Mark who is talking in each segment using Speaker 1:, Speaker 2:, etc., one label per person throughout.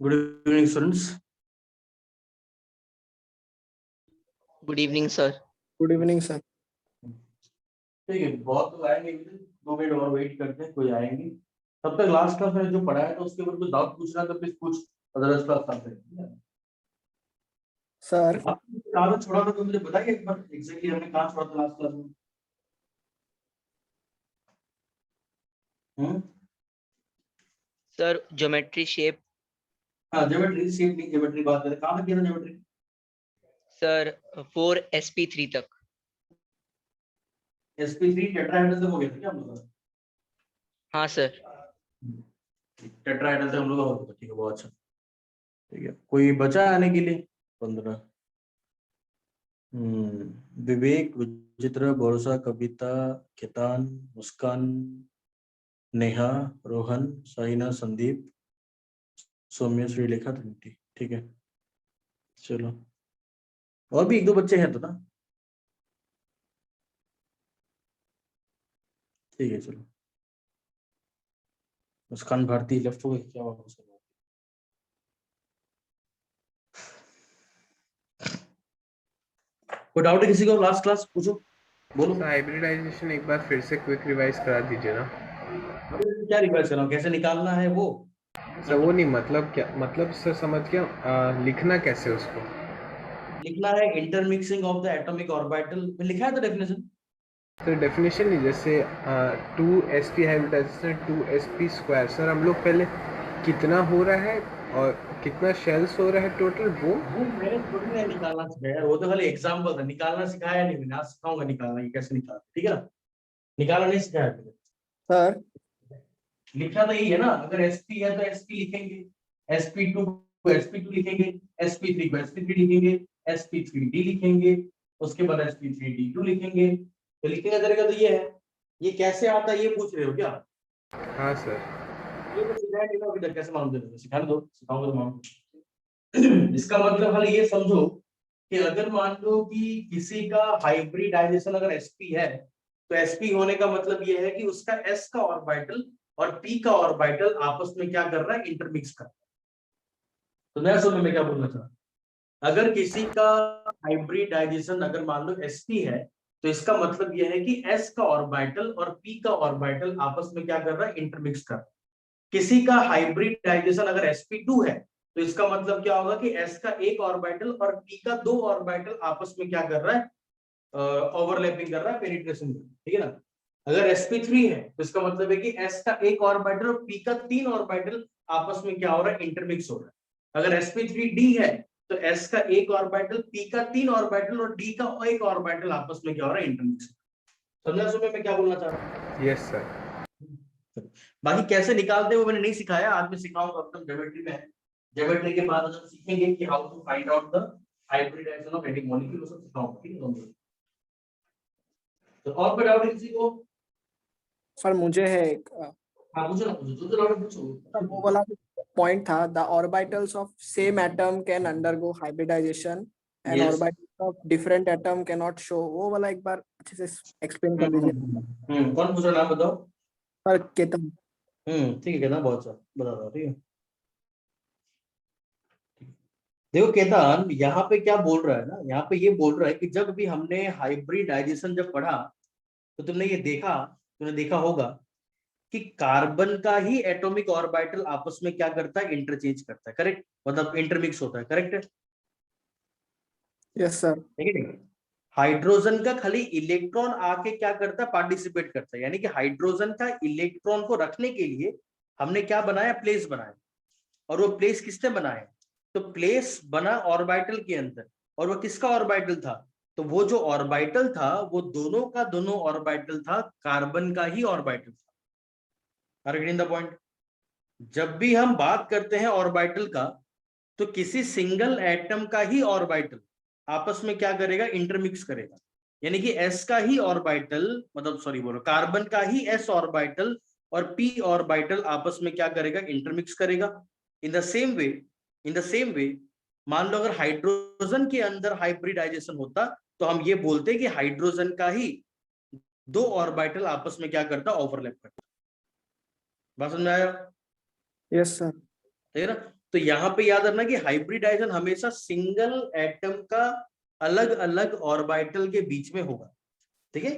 Speaker 1: Good evening, students.
Speaker 2: Good evening, sir.
Speaker 3: Good evening sir.
Speaker 1: ठीक है, बहुत लोग आएंगे, 2 मिनट और वेट करते हैं, कोई आएंगे। तब तक लास्ट क्लास में जो पढ़ाया था उसके ऊपर कुछ डाउट पूछना तो प्लीज पूछ, अदरवाइज क्लास करते हैं।
Speaker 3: सर
Speaker 1: आपने कहाँ छोड़ा था तो मुझे बताइए एक बार, एग्जैक्टली हमने कहाँ छोड़ा था लास्ट क्लास में?
Speaker 2: Sir geometry shape.
Speaker 1: हाँ, ज्योमेट्री शेप नहीं, ज्योमेट्री बात करें, कहाँ तक किया था ज्योमेट्री?
Speaker 2: सर 4 SP3 तक।
Speaker 1: SP3 टेट्राहेड्रल तक हो गया था क्या हम लोग का?
Speaker 2: हाँ सर।
Speaker 1: टेट्राहेड्रल तक हम लोग का हो गया था, ठीक है, बहुत अच्छा। ठीक है, कोई बचा आने के लिए? 15। विवेक, विचित्र, भरोसा, कविता, केतान, मुस्कान, नेहा, रोहन, साइना, संदीप, सौम्य, श्रीलेखा, धृति। ठीक है, चलो और भी 1-2 बच्चे हैं तो ना। ठीक है, चलो। मुस्कान भारती लेफ्ट हो गई क्या? वापस कोई डाउट है किसी को? लास्ट क्लास पूछो, बोलो।
Speaker 4: हाइब्रिडाइजेशन एक बार फिर से क्विक रिवाइज करा दीजिए ना।
Speaker 1: क्या रिवाइज कर रहा हूँ, कैसे निकालना है वो?
Speaker 4: सर वो नहीं, मतलब क्या, मतलब सर समझ गया, लिखना कैसे उसको?
Speaker 1: लिखना है intermixing of the atomic orbital में, लिखा है तो डेफिनेशन।
Speaker 4: तो डेफिनेशन नहीं, जैसे 2sp हाइब्रिडाइजेशन 2sp²। सर हम लोग पहले कितना हो रहा है और कितना शेल्स हो रहा है टोटल, वो
Speaker 1: मैंने थोड़ी ना निकालना सिखाया, वो तो खाली एग्जांपल था, निकालना सिखाया नहीं मैंने, आज सिखाऊंगा निकालना, ये कैसे निकालना, ठीक है ना? निकालना नहीं सिखाया
Speaker 3: सर
Speaker 1: लिखना तो यही है ना, अगर sp है तो sp लिखेंगे, sp2 को sp2 लिखेंगे, sp3 को sp3 लिखेंगे, sp3d लिखेंगे, उसके बाद sp3d2 लिखेंगे। तो लिखने का तरीका तो ये है। ये कैसे आता है ये पूछ रहे हो क्या?
Speaker 4: हाँ सर।
Speaker 1: ये तो सिखाया नहीं ना अभी तक, कैसे मालूम चलेगा? सिखाने दो, सिखाऊंगा तो मालूम। इसका मतलब खाली ये समझो कि अगर मान लो कि किसी का हाइब्रिडाइजेशन अगर sp है, तो sp होने का मतलब ये है कि उसका s का ऑर्बिटल और p का ऑर्बिटल आपस में क्या कर रहा है? इंटरमिक्स कर रहा है। तो नया सुनो मैं क्या बोलना चाह रहा हूं। अगर किसी का हाइब्रिडाइजेशन अगर मान लो sp है, तो इसका मतलब यह है कि s का ऑर्बिटल और p का ऑर्बिटल आपस में क्या कर रहा है? इंटरमिक्स कर रहा है। किसी का हाइब्रिडाइजेशन अगर sp2 है, तो इसका मतलब क्या होगा कि s का एक ऑर्बिटल और p का 2 ऑर्बिटल आपस में क्या कर रहा है? ओवरलैपिंग कर रहा है, पेनिट्रेशन कर रहा है, ठीक है ना? अगर sp3 है तो इसका मतलब है कि s का एक ऑर्बिटल और p का 3 ऑर्बिटल आपस में क्या हो रहा है? इंटरमिक्स हो रहा है। अगर sp3d है तो s का एक ऑर्बिटल, p का 3 ऑर्बिटल और d का एक ऑर्बिटल आपस में क्या हो रहा है? इंटरमिक्स। समझा सुबह मैं क्या बोलना चाह रहा हूँ?
Speaker 4: Yes sir.
Speaker 1: बाकी कैसे निकालते हैं वो मैंने नहीं सिखाया, आज मैं सिखाऊंगा, एकदम ज्योमेट्री में है। ज्योमेट्री के बाद हम सीखेंगे कि how to find out the hybridization of any molecule, वो सब सिखाऊंगा, ठीक है। तो और कोई डाउट किसी को?
Speaker 3: सर मुझे है एक
Speaker 1: हाँ पूछो ना, पूछो जो डाउट पूछो।
Speaker 3: सर वो वाला पॉइंट था, the orbitals of same atom can undergo hybridization and
Speaker 1: Yes.
Speaker 3: Orbitals of different atom can not show, वो वाला एक बार अच्छे से एक्सप्लेन कर दीजिए
Speaker 1: कौन पूछ रहा नाम बताओ।
Speaker 3: सर। केतन।
Speaker 1: ठीक है केतन, बहुत अच्छा बता दो, ठीक है। देखो केतन यहाँ पे क्या बोल रहा है ना, यहाँ पे ये बोल रहा है कि जब भी हमने हाइब्रिडाइजेशन जब पढ़ा तो तुमने ये देखा, तुमने देखा होगा कि कार्बन का ही एटॉमिक ऑर्बिटल आपस में क्या करता है, इंटरचेंज करता है, करेक्ट, मतलब इंटरमिक्स होता है, करेक्ट है,
Speaker 3: यस सर।
Speaker 1: ठीक है। हाइड्रोजन का खाली इलेक्ट्रॉन आके क्या करता है, पार्टिसिपेट करता है, यानी कि हाइड्रोजन का इलेक्ट्रॉन को रखने के लिए हमने क्या बनाया, प्लेस बनाया। और वो प्लेस किसने बनाया, तो प्लेस बना ऑर्बिटल के अंदर। और वो किसका ऑर्बिटल था, तो वो जो ऑर्बिटल था वो दोनों का दोनों ऑर्बिटल था, कार्बन का ही ऑर्बिटल था। Are getting the point? जब भी हम बात करते हैं ऑर्बिटल का, तो किसी सिंगल एटम का ही ऑर्बिटल आपस में क्या करेगा, इंटरमिक्स करेगा। यानी कि एस का ही ऑर्बिटल, मतलब सॉरी बोलो, कार्बन का ही एस ऑर्बिटल और पी ऑर्बिटल आपस में क्या करेगा, इंटरमिक्स करेगा। इन द सेम वे, मान लो अगर हाइड्रोजन के अंदर हाइब्रिडाइजेशन होता तो हम ये बोलते कि हाइड्रोजन का ही दो ऑर्बिटल आपस में क्या करता, ओवरलैप करता। बात समझ में आया?
Speaker 3: Yes sir.
Speaker 1: ठीक है ना। तो यहाँ पे याद रखना कि हाइब्रिडाइजेशन हमेशा सिंगल एटम का अलग अलग ऑर्बिटल के बीच में होगा, ठीक है।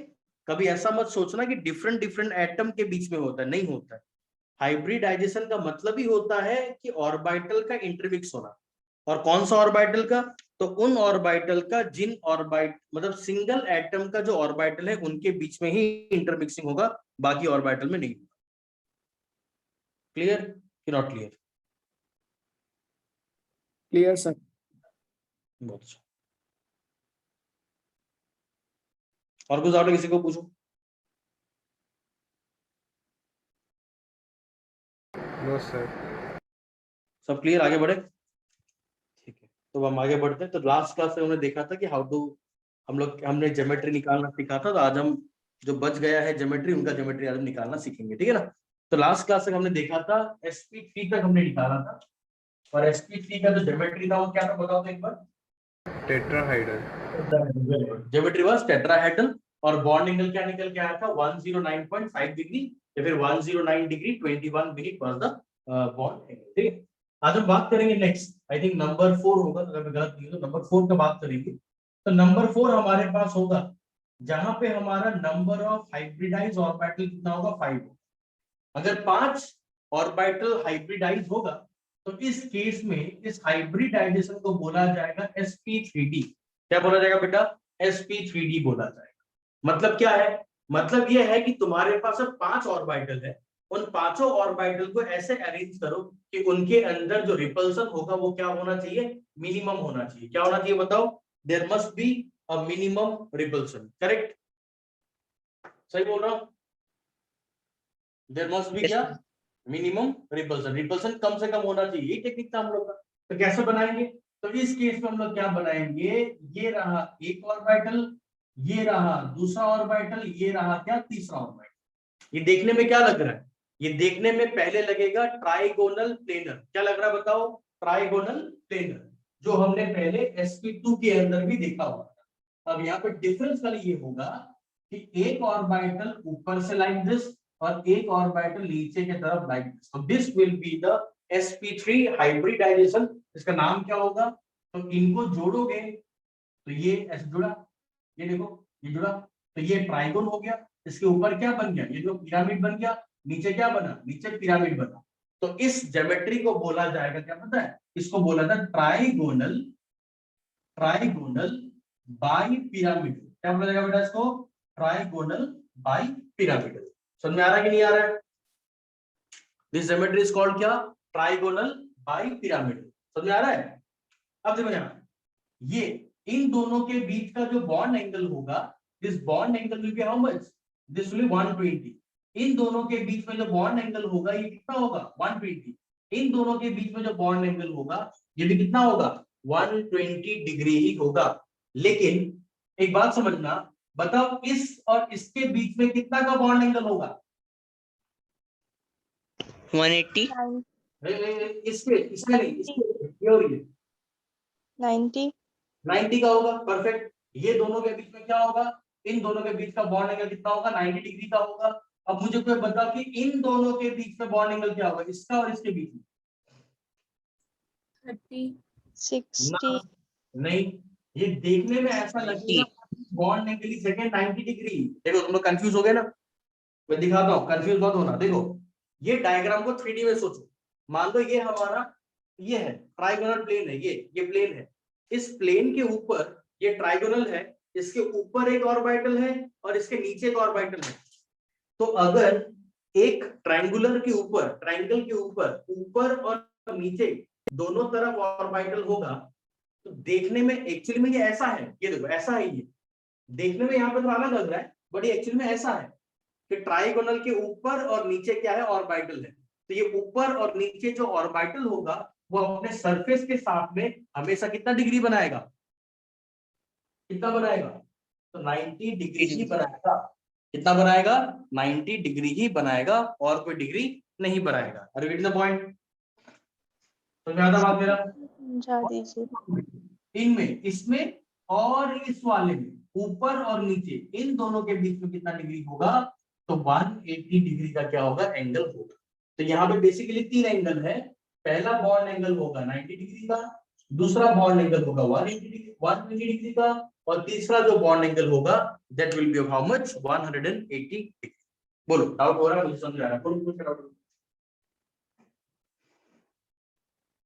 Speaker 1: कभी ऐसा मत सोचना कि डिफरेंट डिफरेंट एटम के बीच में होता है, नहीं होता है। हाइब्रिडाइजेशन का मतलब ही होता है कि ऑर्बिटल का इंटरमिक्स होना। और कौन सा ऑर्बिटल का, तो उन ऑर्बिटल का जिन ऑर्बिट मतलब सिंगल एटम का जो ऑर्बिटल है उनके बीच में ही इंटरमिक्सिंग होगा, बाकी ऑर्बिटल में नहीं होगा। क्लियर कि नॉट क्लियर?
Speaker 3: Clear sir.
Speaker 1: बहुत अच्छा। और कुछ डाउट है किसी को, पूछो।
Speaker 4: No sir.
Speaker 1: सब क्लियर, आगे बढ़े? ठीक है, तो हम आगे बढ़ते हैं। तो लास्ट क्लास में हमने देखा था कि हाउ टू, हमने ज्योमेट्री निकालना सीखा था। तो आज हम जो बच गया है ज्योमेट्री, उनका ज्योमेट्री आज हम निकालना सीखेंगे, ठीक है ना। तो लास्ट क्लास तक हमने देखा था, sp3 तक हमने निकाला था। और sp3 का जो ज्योमेट्री था वो क्या था, बताओ तो एक बार।
Speaker 4: टेट्राहाइड्रल।
Speaker 1: Geometry was tetrahedral. और बॉन्ड एंगल क्या निकल के आया था, 109.5 डिग्री, या फिर 109 degree 21 minute was the bond angle, ठीक है। आज हम बात करेंगे नेक्स्ट, आई थिंक नंबर 4 होगा, अगर मैं गलत नहीं हूं तो नंबर 4 का बात करेंगे। तो नंबर 4 हमारे पास होगा जहां पे हमारा नंबर ऑफ हाइब्रिडाइज ऑर्बिटल कितना होगा, 5। अगर 5 ऑर्बिटल हाइब्रिडाइज होगा तो इस केस में इस हाइब्रिडाइजेशन को बोला जाएगा sp3d। क्या बोला जाएगा बेटा, sp3d बोला जाएगा। मतलब क्या है, मतलब यह है कि तुम्हारे पास अब 5 ऑर्बिटल है, उन पांचों ऑर्बिटल को ऐसे अरेंज करो कि उनके अंदर जो रिपल्सन होगा वो क्या होना चाहिए, मिनिमम होना चाहिए। क्या होना चाहिए बताओ, there must be a minimum repulsion, correct? सही बोल रहा हूं? देयर मस्ट बी
Speaker 2: Yes,
Speaker 1: क्या,
Speaker 2: sir.
Speaker 1: Minimum repulsion. रिपल्सन कम से कम होना चाहिए, ये टेक्निक था हम लोग का। तो कैसे बनाएंगे, तो इस केस में हम लोग क्या बनाएंगे, ये रहा एक ऑर्बिटल, ये रहा दूसरा ऑर्बिटल, ये रहा क्या, तीसरा ऑर्बिटल। ये देखने में क्या लग रहा है, ये देखने में पहले लगेगा ट्राइगोनल प्लेनर। क्या लग रहा है बताओ, ट्राइगोनल प्लेनर, जो हमने पहले sp2 के अंदर भी देखा हुआ था। अब यहाँ पे डिफरेंस खाली ये होगा कि एक ऑर्बिटल ऊपर से लाइक दिस और एक ऑर्बिटल नीचे की तरफ लाइक दिस। तो this will be the sp3 hybridization. इसका नाम क्या होगा, तो इनको जोड़ोगे तो ये ऐसे जुड़ा, ये देखो ये जुड़ा, तो ये ट्राइगोन हो गया। इसके ऊपर क्या बन गया, ये जो पिरामिड बन गया, नीचे क्या बना, नीचे पिरामिड बना। तो इस ज्योमेट्री को बोला जाएगा, क्या पता है, इसको बोला था ट्राइगोनल, ट्राइगोनल बाई पिरामिड। क्या बोला जाएगा बेटा इसको, ट्राइगोनल बाई पिरामिड। समझ में आ रहा है कि नहीं आ रहा है? दिस ज्योमेट्री इज कॉल्ड क्या, ट्राइगोनल बाई पिरामिड। समझ में आ रहा है? अब देखो यहां, ये इन दोनों के बीच का जो बॉन्ड एंगल होगा, this bond angle will be how much, this will B 120। इन दोनों के बीच में जो बॉन्ड एंगल होगा ये कितना होगा, 120। इन दोनों के बीच में जो बॉन्ड एंगल होगा ये भी कितना होगा 120 डिग्री ही होगा। लेकिन एक बात समझना, बताओ इस और इसके बीच में कितना का बॉन्ड एंगल होगा?
Speaker 2: 180,
Speaker 1: इसमें इसमें नहीं, इसमें ये और ये
Speaker 5: 90,
Speaker 1: 90 का होगा। परफेक्ट। ये दोनों के बीच में क्या होगा? इन दोनों के बीच का बॉन्ड एंगल कितना होगा? 90 डिग्री का होगा। अब मुझे कोई बताओ कि इन दोनों के बीच में बॉन्ड एंगल क्या होगा, इसका और इसके बीच में?
Speaker 5: 60,
Speaker 1: नहीं, ये देखने में ऐसा लगेगा bond angle is second 90 degree. देखो तुम लोग कंफ्यूज हो गए ना, मैं दिखाता हूँ, कंफ्यूज मत होना। देखो ये डायग्राम को 3D में सोचो। मान लो ये हमारा ये है ट्राइगोनल प्लेन है, ये प्लेन है। इस प्लेन के ऊपर ये ट्राइगोनल है, इसके ऊपर एक ऑर्बिटल है और इसके नीचे एक ऑर्बिटल है। तो अगर एक ट्रायंगुलर के ऊपर, ट्रायंगल के ऊपर ऊपर और नीचे दोनों तरफ ऑर्बिटल होगा तो देखने में एक्चुअली में ये ऐसा है। ये देखो ऐसा है, ये देखने में यहाँ पे थोड़ा अलग लग रहा है बट ये एक्चुअली में ऐसा है कि ट्राइगोनल के ऊपर और नीचे क्या है? ऑर्बिटल है। तो ये ऊपर और नीचे जो ऑर्बिटल होगा वो अपने सरफेस के साथ में हमेशा कितना डिग्री बनाएगा? कितना बनाएगा? तो 90 डिग्री ही बनाएगा। कितना बनाएगा? 90 डिग्री ही बनाएगा और कोई डिग्री नहीं बनाएगा। Are you getting the point? तो क्या था बात मेरा?
Speaker 5: समझा दीजिए।
Speaker 1: इनमें, इसमें और इस वाले में ऊपर और नीचे इन दोनों के बीच में कितना डिग्री होगा? तो 180 डिग्री का क्या होगा? एंगल होगा। तो यहाँ पे बेसिकली 3 एंगल है। पहला बॉन्ड एंगल होगा 90 डिग्री का, दूसरा बॉन्ड एंगल होगा 120 डिग्री का, और तीसरा जो बॉन्ड एंगल होगा that will be of how much? 180 degree. बोलो, डाउट हो रहा है? मुझे समझ आ रहा है। बोलो कुछ डाउट?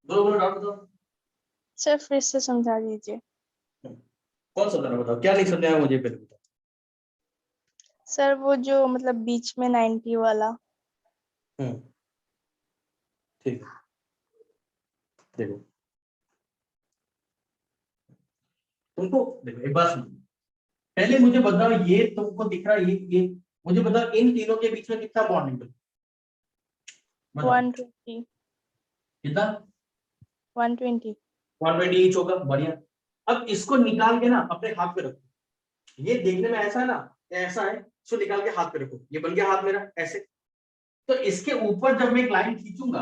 Speaker 1: बोलो डाउट दो।
Speaker 5: सर फिर से समझा दीजिए।
Speaker 1: कौन सा जरा बताओ, क्या नहीं समझाया मुझे पहले बताओ।
Speaker 5: सर वो जो मतलब बीच में 90 वाला।
Speaker 1: ठीक है, देखो तुमको, देखो एक बात सुनो, पहले मुझे बताओ ये तुमको दिख रहा है ये मुझे बताओ इन तीनों के बीच में कितना बॉन्ड एंगल?
Speaker 5: 120,
Speaker 1: कितना?
Speaker 5: 120।
Speaker 1: 120 ईच होगा। बढ़िया। अब इसको निकाल के ना अपने हाथ पे रखो। ये देखने में ऐसा है ना, ऐसा है, इसको निकाल के हाथ पे रखो। ये बन गया हाथ मेरा ऐसे। तो इसके ऊपर जब मैं एक लाइन खींचूंगा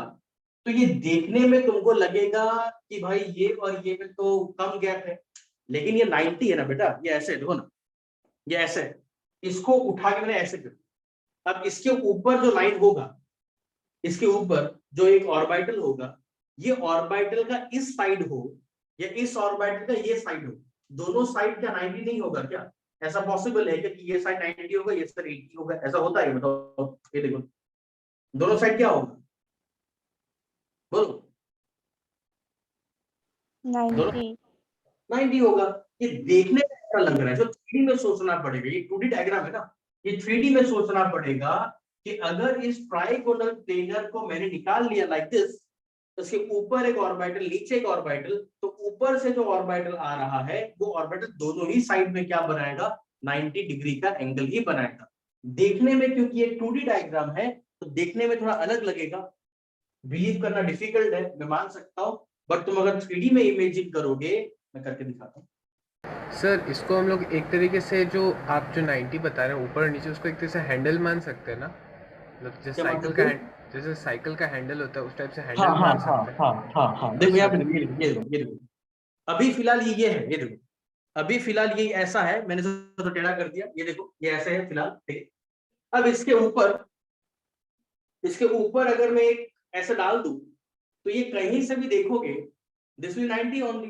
Speaker 1: तो ये देखने में तुमको लगेगा कि भाई ये और ये में तो कम गैप है, लेकिन ये 90 है ना बेटा। ये ऐसे देखो ना, ये ऐसे है। इसको उठा के मैंने ऐसे कर। अब इसके ऊपर जो लाइन होगा, इसके ऊपर जो एक ऑर्बिटल होगा, ये ऑर्बिटल का इस साइड हो या इस ऑर्बिटल का ये साइड हो, दोनों साइड क्या 90 नहीं होगा क्या? ऐसा पॉसिबल है क्या कि ये साइड 90 होगा, ये साइड 80 होगा? ऐसा होता है? बताओ। ये देखो दोनों साइड क्या होगा, बोलो।
Speaker 5: 90।
Speaker 1: 90 होगा। ये देखने में ऐसा लग रहा है, तो 3D में सोचना पड़ेगा। ये 2D डायग्राम है ना, ये 3D में सोचना पड़ेगा कि अगर इस ट्राइगोनल प्लेनर को मैंने निकाल लिया लाइक दिस, उसके ऊपर एक ऑर्बिटल नीचे एक ऑर्बिटल, तो ऊपर से जो ऑर्बिटल आ रहा है वो ऑर्बिटल दोनों ही साइड में क्या बनाएगा? 90 डिग्री का एंगल ही बनाएगा। देखने में, क्योंकि ये 2D डायग्राम है तो देखने में थोड़ा अलग लगेगा, बिलीव करना डिफिकल्ट है, मैं मान सकता हूँ, बट तुम अगर 3D में इमेजिन करोगे, मैं करके दिखाता हूँ।
Speaker 4: सर इसको हम लोग एक तरीके से जो आप जो 90 बता रहे हैं ऊपर और नीचे, उसको एक तरीके से हैंडल मान सकते हैं ना, मतलब जैसे
Speaker 1: क्या मान
Speaker 4: साइकिल
Speaker 1: सकते
Speaker 4: का
Speaker 1: हैं?
Speaker 4: जैसे साइकिल का हैंडल होता है उस टाइप से
Speaker 1: हाँ
Speaker 4: हैंडल
Speaker 1: हाँ
Speaker 4: मान
Speaker 1: हाँ
Speaker 4: सकते हैं।
Speaker 1: हाँ हाँ हाँ, देखो यहाँ पे देखो, ये देखो अभी फिलहाल ये है, ये देखो अभी फिलहाल ये ऐसा है, मैंने तो टेढ़ा कर दिया, ये देखो ये ऐसे है फिलहाल, ठीक है। अब इसके ऊपर अगर मैं एक ऐसे डाल दूं तो ये कहीं से भी देखोगे दिस विल 90 ओनली,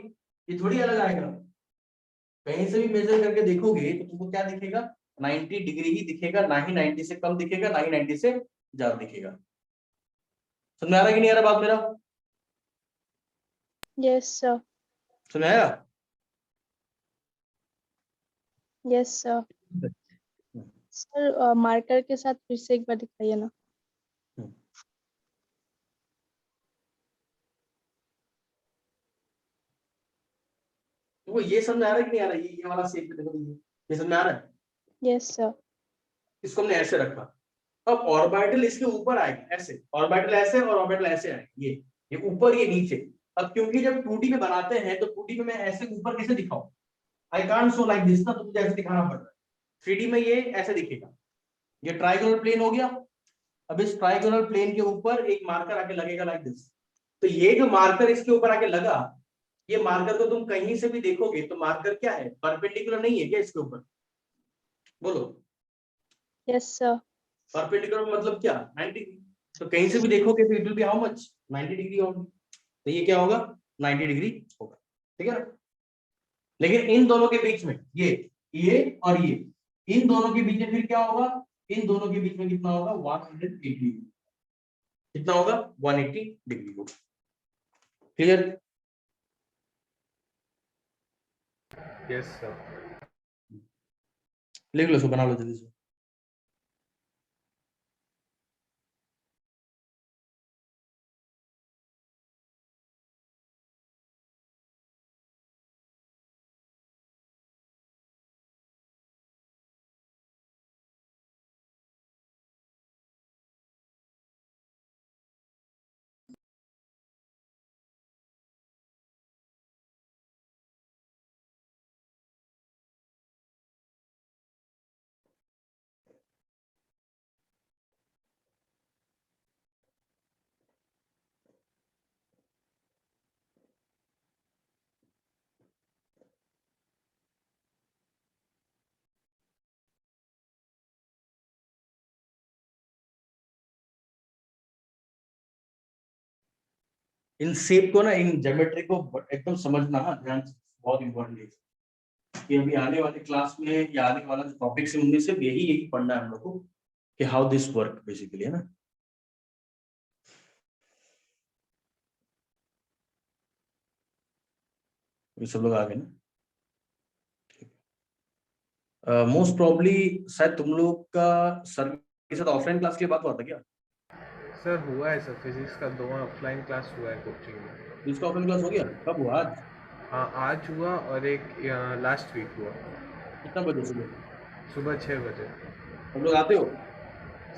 Speaker 1: ये थोड़ी अलग आएगा। कहीं से भी मेजर करके देखोगे तो तुमको क्या दिखेगा? 90 डिग्री ही दिखेगा, ना ही 90 से कम दिखेगा, ना ही 90 से ज्यादा दिखेगा। समझ में आ रहा है कि नहीं आ रहा बात मेरा?
Speaker 5: Yes sir.
Speaker 1: समझ में आया?
Speaker 5: Yes sir. सर मार्कर के साथ फिर से एक बार दिखाइए ना।
Speaker 1: तुमको ये समझ में आ रहा है कि नहीं आ रहा है? ये वाला शेप देखो, ये समझ में आ रहा है?
Speaker 5: Yes sir.
Speaker 1: इसको हमने ऐसे रखा, अब ऑर्बिटल इसके ऊपर आएगा ऐसे, ऑर्बिटल ऐसे और ऑर्बिटल ऐसे आएगा, ये ऊपर ये नीचे। अब क्योंकि जब 2D में बनाते हैं तो 2D में मैं ऐसे ऊपर कैसे दिखाऊं, I can't show like this ना, तो मुझे ऐसे दिखाना पड़ रहा है। 3D में ये ऐसे दिखेगा, ये ट्राइगोनल प्लेन हो गया। अब इस ट्राइगोनल प्लेन के ऊपर एक मार्कर आके लगेगा लाइक दिस। तो ये जो मार्कर इसके ऊपर आके लगा, ये मार्कर को तुम कहीं से भी देखोगे तो मार्कर क्या है, परपेंडिकुलर नहीं है क्या इसके ऊपर, बोलो।
Speaker 5: Yes sir.
Speaker 1: परपेंडिकुलर मतलब क्या, 90 डिग्री। तो कहीं से भी देखोगे तो it will be how much, 90 degree होगी। तो ये क्या होगा, 90 डिग्री होगा, ठीक है ना। लेकिन इन दोनों के बीच में ये और ये, इन दोनों के बीच में फिर क्या होगा, इन दोनों के बीच में कितना होगा, 180, कितना होगा, 180 डिग्री होगा। क्लियर?
Speaker 4: Yes sir.
Speaker 1: लिख लो, सो बना लो जल्दी से। इन शेप को ना, इन ज्योमेट्री को एकदम समझना, ध्यान से, बहुत इंपॉर्टेंट है कि अभी आने वाले क्लास में या आने वाला जो टॉपिक्स है उनमें से यही पढ़ना है हम लोग को कि हाउ दिस वर्क बेसिकली, है ना। ये सब लोग आ गए ना। मोस्ट प्रॉब्ली शायद तुम लोग का सर के साथ ऑफलाइन क्लास के लिए बात हुआ था क्या?
Speaker 4: सर हुआ है सर, फिजिक्स का 2 ऑफलाइन क्लास हुआ है कोचिंग में।
Speaker 1: इसका ऑफलाइन क्लास हो गया, कब हुआ, आज?
Speaker 4: हाँ आज हुआ, और एक लास्ट वीक हुआ।
Speaker 1: कितना बजे सुबह?
Speaker 4: सुबह 6 बजे।
Speaker 1: तुम लोग आते हो?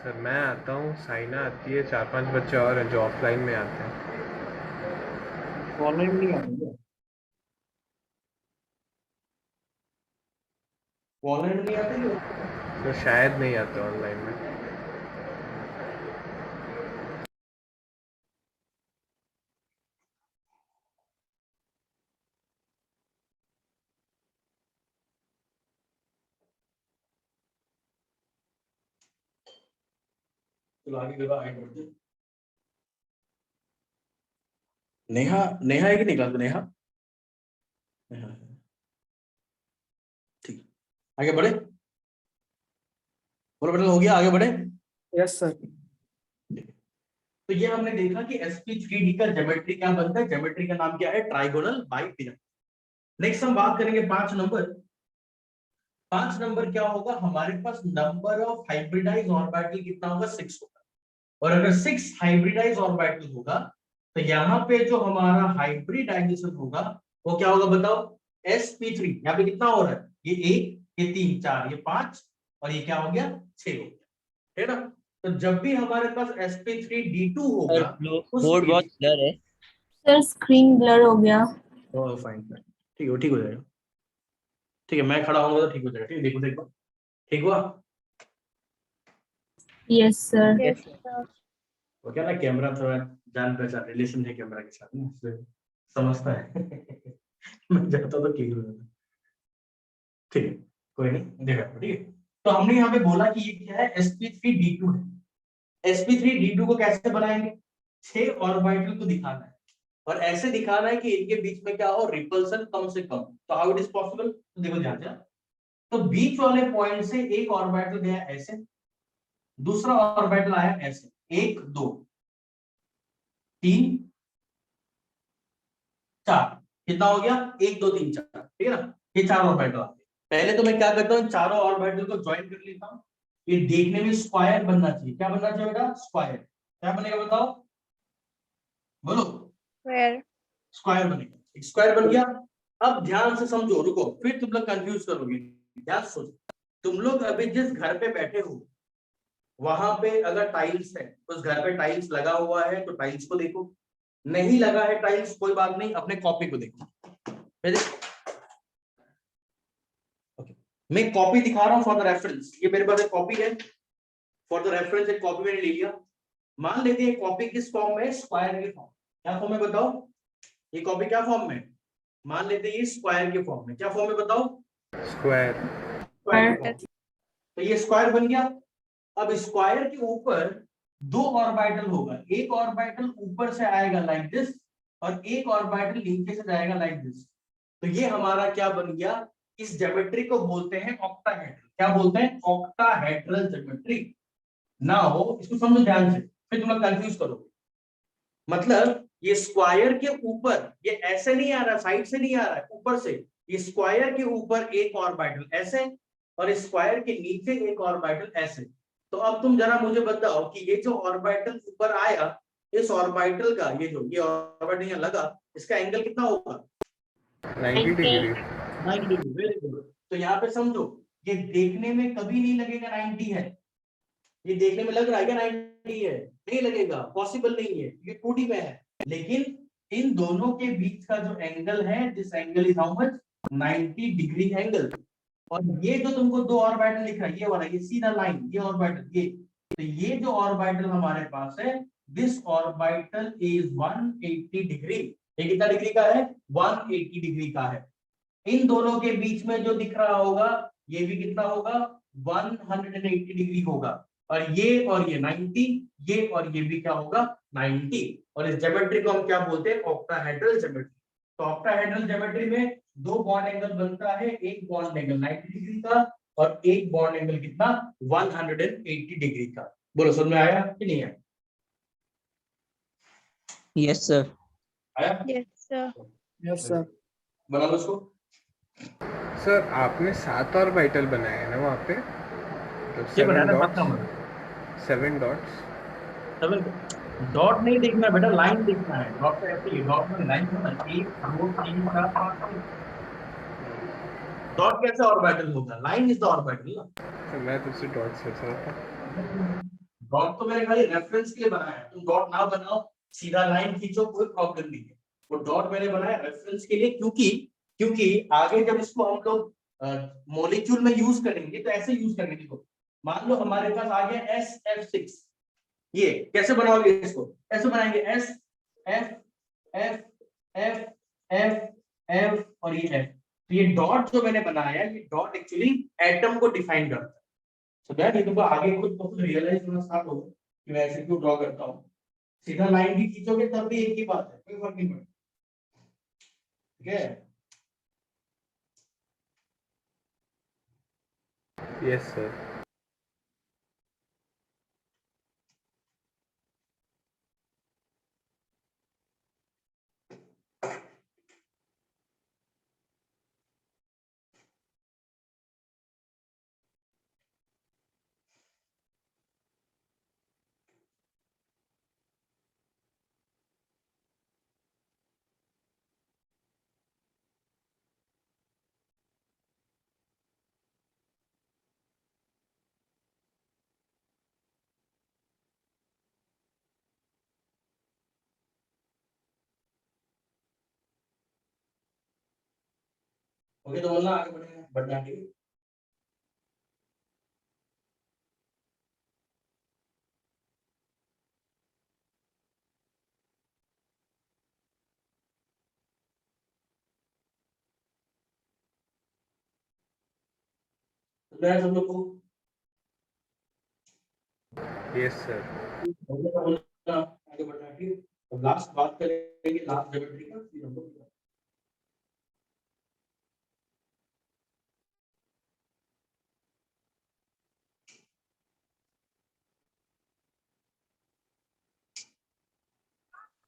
Speaker 4: सर मैं आता हूँ, साइना आती है, 4-5 बच्चे और हैं जो ऑफलाइन में आते हैं।
Speaker 1: ऑनलाइन नहीं आते क्या? ऑनलाइन नहीं आते क्या?
Speaker 4: तो शायद नहीं आते ऑनलाइन में।
Speaker 1: चलो आगे करो, आगे बढ़ते हैं। नेहा, नेहा है कि नहीं क्लास में, नेहा? नेहा है। ठीक, आगे बढ़े, बोलो बेटा, हो गया, आगे बढ़े।
Speaker 3: Yes sir.
Speaker 1: तो ये हमने देखा कि sp3d का ज्योमेट्री क्या बनता है, ज्योमेट्री का नाम क्या है, ट्राइगोनल बाइपिरामिड। नेक्स्ट हम बात करेंगे 5 नंबर। 5 नंबर क्या होगा, हमारे पास नंबर ऑफ हाइब्रिडाइज ऑर्बिटल कितना होगा, 6 होगा। और अगर 6 हाइब्रिडाइज ऑर्बिटल होगा तो यहाँ पे जो हमारा हाइब्रिडाइजेशन होगा वो क्या होगा बताओ, sp3। यहाँ पे कितना हो रहा है, ये 1, ये 3, 4, ये 5, और ये क्या हो गया, 6 हो गया, है ना। तो जब भी हमारे पास sp3d2 होगा उस
Speaker 2: बोर्ड बहुत
Speaker 1: केस,
Speaker 2: ब्लर है।
Speaker 5: सर स्क्रीन ब्लर हो गया।
Speaker 1: फाइन, ठीक है, ठीक हो जाएगा, ठीक है, मैं खड़ा होऊंगा तो ठीक हो जाएगा, ठीक है, देखो देखो, ठीक हुआ।
Speaker 5: Yes sir.
Speaker 2: Yes,
Speaker 1: वो क्या ना, कैमरा थोड़ा जान पहचान रिलेशन है कैमरा के साथ ना, इसलिए समझता है। मैं जाता तो ठीक हो जाता, ठीक है, कोई नहीं, देखा, ठीक है। तो हमने यहाँ पे बोला कि ये क्या है, sp3d2 है। sp3d2 को कैसे बनाएंगे, 6 ऑर्बिटल को दिखाना है और ऐसे दिखाना है कि इनके बीच में क्या हो, रिपल्सन कम से कम। तो हाउ इट इज पॉसिबल, तो देखो ध्यान से। तो बीच वाले पॉइंट से एक ऑर्बिटल गया ऐसे, दूसरा ऑर्बिटल आया ऐसे, 1 2 3 4, कितना हो गया, 1 2 3 4, ठीक है ना। ये 4 ऑर्बिटल आते हैं। पहले तो मैं क्या करता हूँ, चारों ऑर्बिटल को ज्वाइन कर लेता हूँ। ये देखने में स्क्वायर बनना चाहिए, क्या बनना चाहिए बेटा, स्क्वायर। क्या बनेगा बताओ, बोलो, स्क्वायर बनेगा, एक स्क्वायर बन गया। अब ध्यान से समझो, रुको, फिर तुम लोग कंफ्यूज करोगे, ध्यान से सोचो। तुम लोग अभी जिस घर पे बैठे हो वहां पे अगर टाइल्स है, उस घर पे टाइल्स लगा हुआ है तो टाइल्स को देखो, नहीं लगा है टाइल्स कोई बात नहीं, अपने कॉपी को देखो। मैं कॉपी दिखा रहा हूं फॉर द रेफरेंस, ये मेरे पास एक कॉपी है, फॉर द रेफरेंस एक कॉपी मैंने ले लिया। मान लेते हैं कॉपी किस फॉर्म में, स्क्वायर के फॉर्म। क्या फॉर्म में बताओ, ये कॉपी क्या फॉर्म में, मान लेते हैं ये स्क्वायर के फॉर्म में। क्या फॉर्म में बताओ,
Speaker 4: स्क्वायर।
Speaker 1: स्क्वायर। तो ये स्क्वायर बन गया। अब स्क्वायर के ऊपर दो ऑर्बिटल होगा, एक ऑर्बिटल ऊपर से आएगा लाइक दिस और एक ऑर्बिटल नीचे से जाएगा लाइक दिस। तो ये हमारा क्या बन गया, इस ज्योमेट्री को बोलते हैं ऑक्टाहेड्रल। क्या बोलते हैं, ऑक्टाहेड्रल ज्योमेट्री। ना हो इसको समझो ध्यान से, फिर तुम लोग कंफ्यूज करोगे। मतलब ये स्क्वायर के ऊपर, ये ऐसे नहीं आ रहा, साइड से नहीं आ रहा है, ऊपर से। ये स्क्वायर के ऊपर एक ऑर्बिटल ऐसे और स्क्वायर के नीचे एक ऑर्बिटल ऐसे। तो अब तुम जरा मुझे बताओ कि ये जो ऑर्बिटल ऊपर आया, इस ऑर्बिटल का ये ऑर्बिटल यहाँ लगा, इसका एंगल कितना होगा,
Speaker 4: 90 डिग्री।
Speaker 1: 90 डिग्री। Very good. तो यहाँ पे समझो, ये देखने में कभी नहीं लगेगा 90 है, ये देखने में लग रहा है क्या 90 है, नहीं लगेगा, पॉसिबल नहीं है, ये 2D में है। लेकिन इन दोनों के बीच का जो एंगल है, this angle is how much, 90 degree angle. और ये जो तुमको दो ऑर्बिटल लिख रहा है, ये वाला, ये सीधा लाइन, ये ऑर्बिटल, ये तो ये जो ऑर्बिटल हमारे पास है, दिस ऑर्बिटल इज 180 डिग्री। ये कितना डिग्री का है, 180 डिग्री का है। इन दोनों के बीच में जो दिख रहा होगा, ये भी कितना होगा, 180 डिग्री होगा। और ये 90, ये और ये भी क्या होगा, 90। और इस ज्योमेट्री को हम क्या बोलते हैं, ऑक्टाहेड्रल ज्योमेट्री। तो ऑक्टाहेड्रल ज्योमेट्री में दो बॉन्ड एंगल बनता है, एक बॉन्ड एंगल 90 डिग्री का और एक बॉन्ड एंगल कितना, 180 डिग्री का। बोलो समझ में आया कि नहीं आया,
Speaker 2: यस सर।
Speaker 1: आया?
Speaker 5: Yes sir.
Speaker 3: Yes sir.
Speaker 1: बना लो इसको।
Speaker 4: सर आपने 7 ऑर्बिटल बनाए हैं ना वहाँ पे, तो
Speaker 1: ये
Speaker 4: 7
Speaker 1: बनाना
Speaker 4: डॉट्स।
Speaker 1: पक्का बना।
Speaker 4: 7 डॉट्स।
Speaker 1: डॉट नहीं देखना बेटा, लाइन देखना है। डॉट तो ऐसे ही, डॉट में लाइन होना, 1 2 3 4 5 6। डॉट कैसे ऑर्बिटल होगा, लाइन इज द ऑर्बिटल ना।
Speaker 4: तो मैं तुमसे डॉट सोच रहा था।
Speaker 1: डॉट तो मैंने खाली रेफरेंस के लिए बनाया है, तुम डॉट ना बनाओ, सीधा लाइन खींचो, कोई प्रॉब्लम नहीं है। वो डॉट मैंने बनाया रेफरेंस के लिए, क्योंकि क्योंकि आगे जब इसको हम लोग मॉलिक्यूल में यूज करेंगे तो ऐसे यूज करेंगे। देखो मान लो हमारे पास आ गया SF6, ये कैसे बनाओगे इसको, ऐसे बनाएंगे S F F F F F और ये F। तो ये डॉट जो मैंने बनाया, ये डॉट एक्चुअली एटम को डिफाइन करता है। तो दैट ये तुमको आगे खुद रियलाइज होना स्टार्ट होगा कि मैं ऐसे क्यों ड्रॉ करता हूँ। सीधा लाइन भी खींचोगे तब भी एक ही बात है, कोई फर्क नहीं पड़ता। ठीक है,
Speaker 4: यस सर।
Speaker 1: ओके तो बोलना आगे बढ़ना ठीक है। तो मैं सब लोग को
Speaker 4: यस सर।
Speaker 1: आगे बढ़ना ठीक है। तो लास्ट बात करेंगे लास्ट ज्योमेट्री का, फिर हम लोग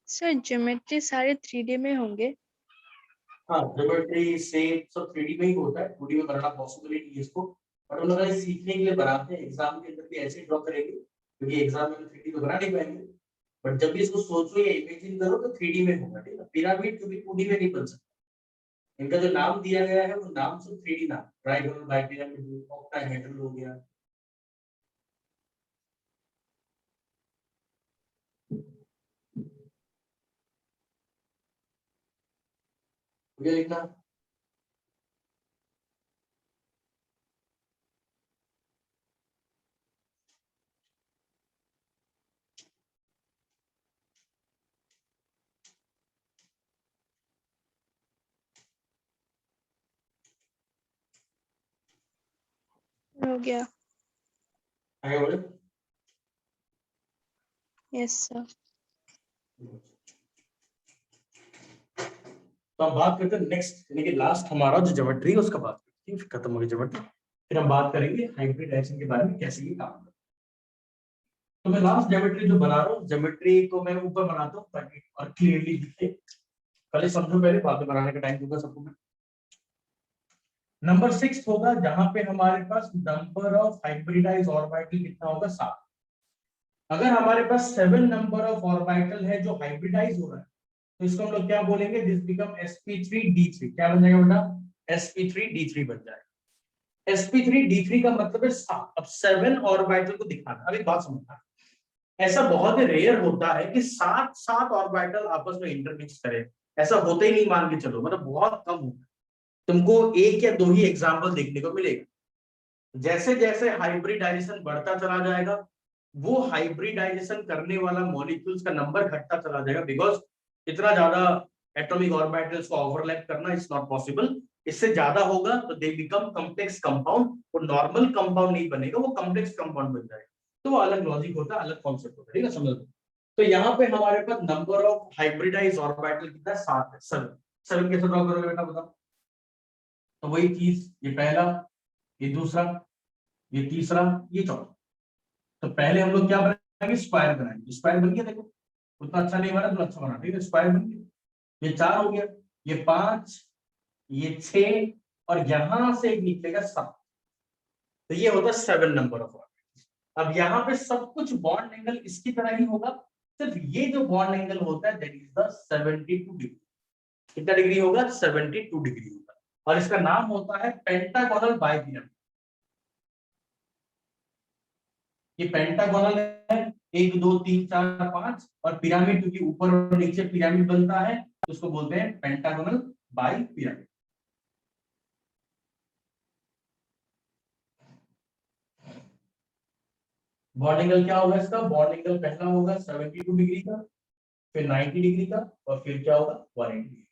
Speaker 5: सर ज्योमेट्री सारे 3D में होंगे।
Speaker 1: हाँ ज्योमेट्री से सब 3D में ही होता है, 2D में बनाना पॉसिबल ही नहीं है इसको। बट हम लोग ये सीखने के लिए बनाते हैं, एग्जाम के अंदर भी ऐसे ही ड्रॉ करेंगे, क्योंकि एग्जाम में 3D तो बना नहीं पाएंगे। बट जब भी इसको सोचो या इमेजिन करो तो 3D में होगा, ठीक है। पिरामिड कभी 2D में नहीं बन सकता। इनका जो नाम दिया गया है वो नाम सब 3D नाम, ट्राइगोनल, बाइपिरामिड, ऑक्टाहेड्रल हो गया। मुझे लिखना
Speaker 5: हो गया।
Speaker 1: आगे बोले।
Speaker 5: Yes sir.
Speaker 1: तो हम बात करते हैं नेक्स्ट, यानी कि लास्ट हमारा जो ज्योमेट्री है उसका बात करते हैं, फिर खत्म हो गई ज्योमेट्री। फिर हम बात करेंगे हाइब्रिडाइजेशन के बारे में, कैसे ये काम करता है। तो मैं लास्ट ज्योमेट्री जो बना रहा हूँ, ज्योमेट्री को मैं ऊपर बनाता हूँ ताकि और क्लियरली दिखे। पहले समझो, पहले बाद में बनाने का टाइम दूंगा सबको मैं। नंबर 6 होगा जहां पे हमारे पास नंबर ऑफ हाइब्रिडाइज ऑर्बिटल कितना होगा, 7। अगर हमारे पास 7 नंबर ऑफ ऑर्बिटल है जो हाइब्रिडाइज हो रहा है, तो इसको हम लोग क्या बोलेंगे, दिस बिकम sp3d3। क्या बन जाएगा बेटा, sp3d3 बन जाएगा। sp3d3 का मतलब है 7। अब 7 ऑर्बिटल को दिखाना। अब एक बात समझना, ऐसा बहुत ही रेयर होता है कि 7 ऑर्बिटल आपस में इंटरमिक्स करें। ऐसा होता ही नहीं, मान के चलो, मतलब बहुत कम होता है। तुमको एक या दो ही एग्जाम्पल देखने को मिलेगा। जैसे जैसे हाइब्रिडाइजेशन बढ़ता चला जाएगा, वो हाइब्रिडाइजेशन करने वाला मॉलिक्यूल्स का नंबर घटता चला जाएगा, बिकॉज इतना ज्यादा एटॉमिक ऑर्बिटल्स को ओवरलैप करना इज नॉट पॉसिबल। इससे ज्यादा होगा तो दे बिकम कॉम्प्लेक्स कंपाउंड। वो नॉर्मल कंपाउंड नहीं बनेगा, वो कॉम्प्लेक्स कंपाउंड बन जाएगा। तो वो अलग लॉजिक होता है, अलग कॉन्सेप्ट होता है, ठीक है, समझ लो। तो यहाँ पे हमारे पास नंबर ऑफ हाइब्रिडाइज ऑर्बिटल कितना है, 7 है। 7 कैसे ड्रॉ करोगे बेटा, बताओ। तो वही चीज, ये पहला, ये दूसरा, ये तीसरा, ये चौथा। तो पहले हम लोग क्या बनाएंगे, स्क्वायर बनाएंगे। स्क्वायर बन गया, देखो उतना अच्छा नहीं बना, तो अच्छा बना, ठीक है, स्क्वायर बन गया। ये 4 हो गया, ये 5, ये 6, और यहां से एक निकलेगा 7। तो ये होता है 7 नंबर ऑफ ऑर्बिटल्स। अब यहाँ पे सब कुछ बॉन्ड एंगल इसकी तरह ही होगा, सिर्फ ये जो बॉन्ड एंगल होता है दैट इज द 72 डिग्री। कितना डिग्री होगा, 72 डिग्री होगा। और इसका नाम होता है पेंटागोनल बाइपिरामिड। ये पेंटागोनल है, 1 2 3 4 5, और पिरामिड क्योंकि ऊपर और नीचे पिरामिड बनता है तो उसको बोलते हैं पेंटागोनल बाइपिरामिड। बॉन्ड एंगल क्या होगा इसका, बॉन्ड एंगल पहला होगा 72 डिग्री का, फिर 90 डिग्री का, और फिर क्या होगा 180 डिग्री।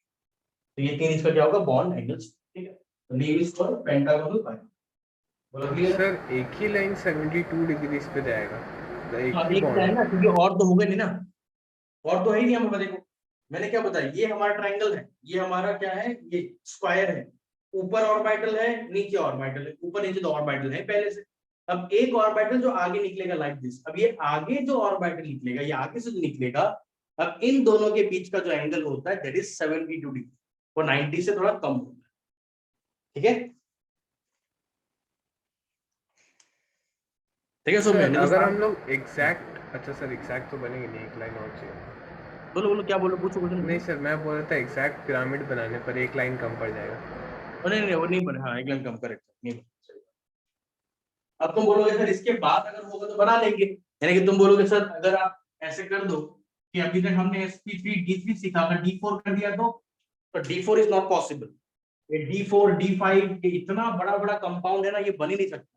Speaker 1: तो ये 3 इसका क्या होगा, बॉन्ड एंगल्स, ठीक है। तो नेम इज कॉल्ड पेंटागोनल बाइपिरामिड। बोलो क्लियर।
Speaker 4: सर एक ही लाइन 72 डिग्रीज पे जाएगा, तो एक
Speaker 1: हाँ,
Speaker 4: ही
Speaker 1: एक
Speaker 4: बॉन्ड।
Speaker 1: है ना, क्योंकि और तो होगा नहीं ना, और तो है ही नहीं। हमें देखो, मैंने क्या बताया, ये हमारा ट्रायंगल है, ये हमारा क्या है, ये स्क्वायर है। ऊपर ऑर्बिटल है, नीचे ऑर्बिटल है, ऊपर नीचे 2 ऑर्बिटल है पहले से। अब एक ऑर्बिटल जो आगे निकलेगा लाइक दिस। अब ये आगे जो ऑर्बिटल निकलेगा, ये आगे से जो निकलेगा, अब इन दोनों के बीच का जो एंगल होता है दैट इज 72 डिग्री। वो 90 से थोड़ा कम होता है, ठीक है, ठीक है। सो
Speaker 4: सर
Speaker 1: मैंने तो
Speaker 4: अगर हम लोग एग्जैक्ट, अच्छा सर एग्जैक्ट तो बनेंगे नहीं, एक लाइन और चाहिए।
Speaker 1: बोलो बोलो, क्या बोलो, पूछो क्वेश्चन।
Speaker 4: नहीं सर, मैं बोल रहा था एग्जैक्ट पिरामिड बनाने पर एक लाइन कम पड़ जाएगा।
Speaker 1: नहीं नहीं, वो नहीं बने, हाँ एक लाइन कम, करेक्ट नहीं बने। अब तुम बोलोगे सर इसके बाद अगर होगा तो बना लेंगे, यानी कि तुम बोलोगे सर अगर आप ऐसे कर दो कि अभी तक हमने sp3d3 सीखा, अगर d4 कर दिया तो d4 इज नॉट पॉसिबल। ये d4 d5 ये इतना बड़ा बड़ा कंपाउंड है ना, ये बन ही नहीं सकता,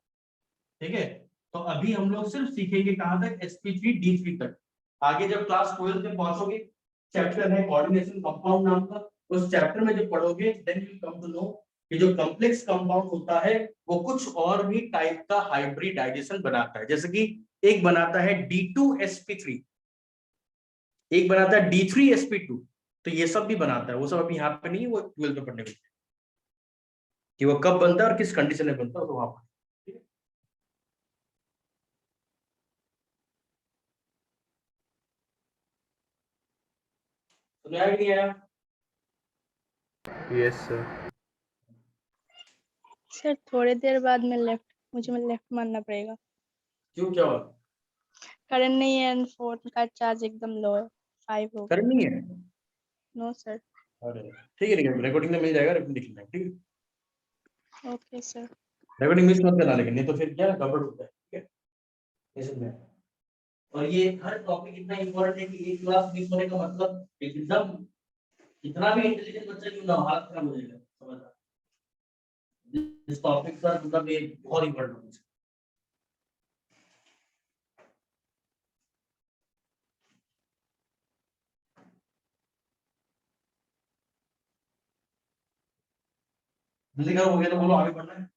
Speaker 1: ठीक है। तो अभी हम लोग सिर्फ सीखेंगे कहां तक, sp3d3 तक। आगे जब क्लास 12 में पहुंचोगे, चैप्टर है कोऑर्डिनेशन कंपाउंड नाम का, उस चैप्टर में जब पढ़ोगे then you come to know कि जो कॉम्प्लेक्स कंपाउंड होता है वो कुछ और भी टाइप का हाइब्रिडाइजेशन बनाता है। जैसे कि एक बनाता है d2sp3, एक बनाता है d3sp2। तो ये सब भी बनाता है, वो सब अभी यहाँ पे नहीं है, वो 12 में पढ़ने में कि वो कब बनता है और किस कंडीशन में बनता है, तो वहां पर, ठीक है। तो आया कि नहीं आया?
Speaker 4: Yes sir.
Speaker 5: सर थोड़ी देर बाद में मुझे लेफ्ट मानना पड़ेगा।
Speaker 1: क्यों, क्या हुआ?
Speaker 5: करंट नहीं है एंड फोन का चार्ज एकदम लो है, 5 हो गया।
Speaker 1: करंट नहीं है?
Speaker 5: No sir.
Speaker 1: अरे ठीक है, ठीक है, रिकॉर्डिंग में मिल जाएगा, रिकॉर्डिंग लिख लेना, ठीक है।
Speaker 5: Okay sir.
Speaker 1: रिकॉर्डिंग मिस मत करना, लेकिन नहीं तो फिर क्या गड़बड़ होता है, ठीक है, ये समझ में। और ये हर टॉपिक इतना इंपॉर्टेंट है कि एक क्लास मिस होने का मतलब एकदम इतना भी इंटेलिजेंट बच्चा क्यों ना हो, हालत खराब हो जाएगा, समझ रहा? इस टॉपिक पर मतलब ये बहुत इंपॉर्टेंट है। जल्दी करो, हो गया तो बोलो, आगे बढ़ना है।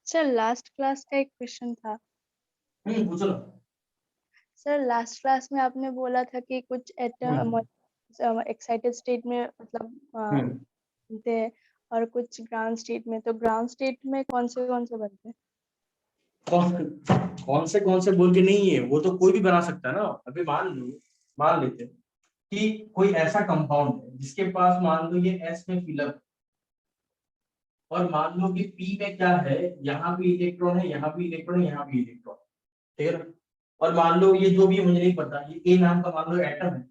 Speaker 5: सर लास्ट क्लास का एक क्वेश्चन था।
Speaker 1: पूछो ना।
Speaker 5: सर लास्ट क्लास में आपने बोला था कि कुछ एटम एक्साइटेड स्टेट में मतलब बनते हैं और कुछ ग्राउंड स्टेट में, तो ग्राउंड स्टेट में कौन से बनते हैं?
Speaker 1: कौन से बोल के नहीं है, वो तो कोई भी बना सकता है ना। अभी मान लेते हैं कि कोई ऐसा कंपाउंड है जिसके पास मान लो ये S में फिलअप, और मान लो कि P में क्या है, यहाँ भी इलेक्ट्रॉन है, यहाँ भी इलेक्ट्रॉन है, यहाँ भी इलेक्ट्रॉन, ठीक है ना। और मान लो ये जो भी मुझे नहीं पता, ये A नाम का मान लो एटम है,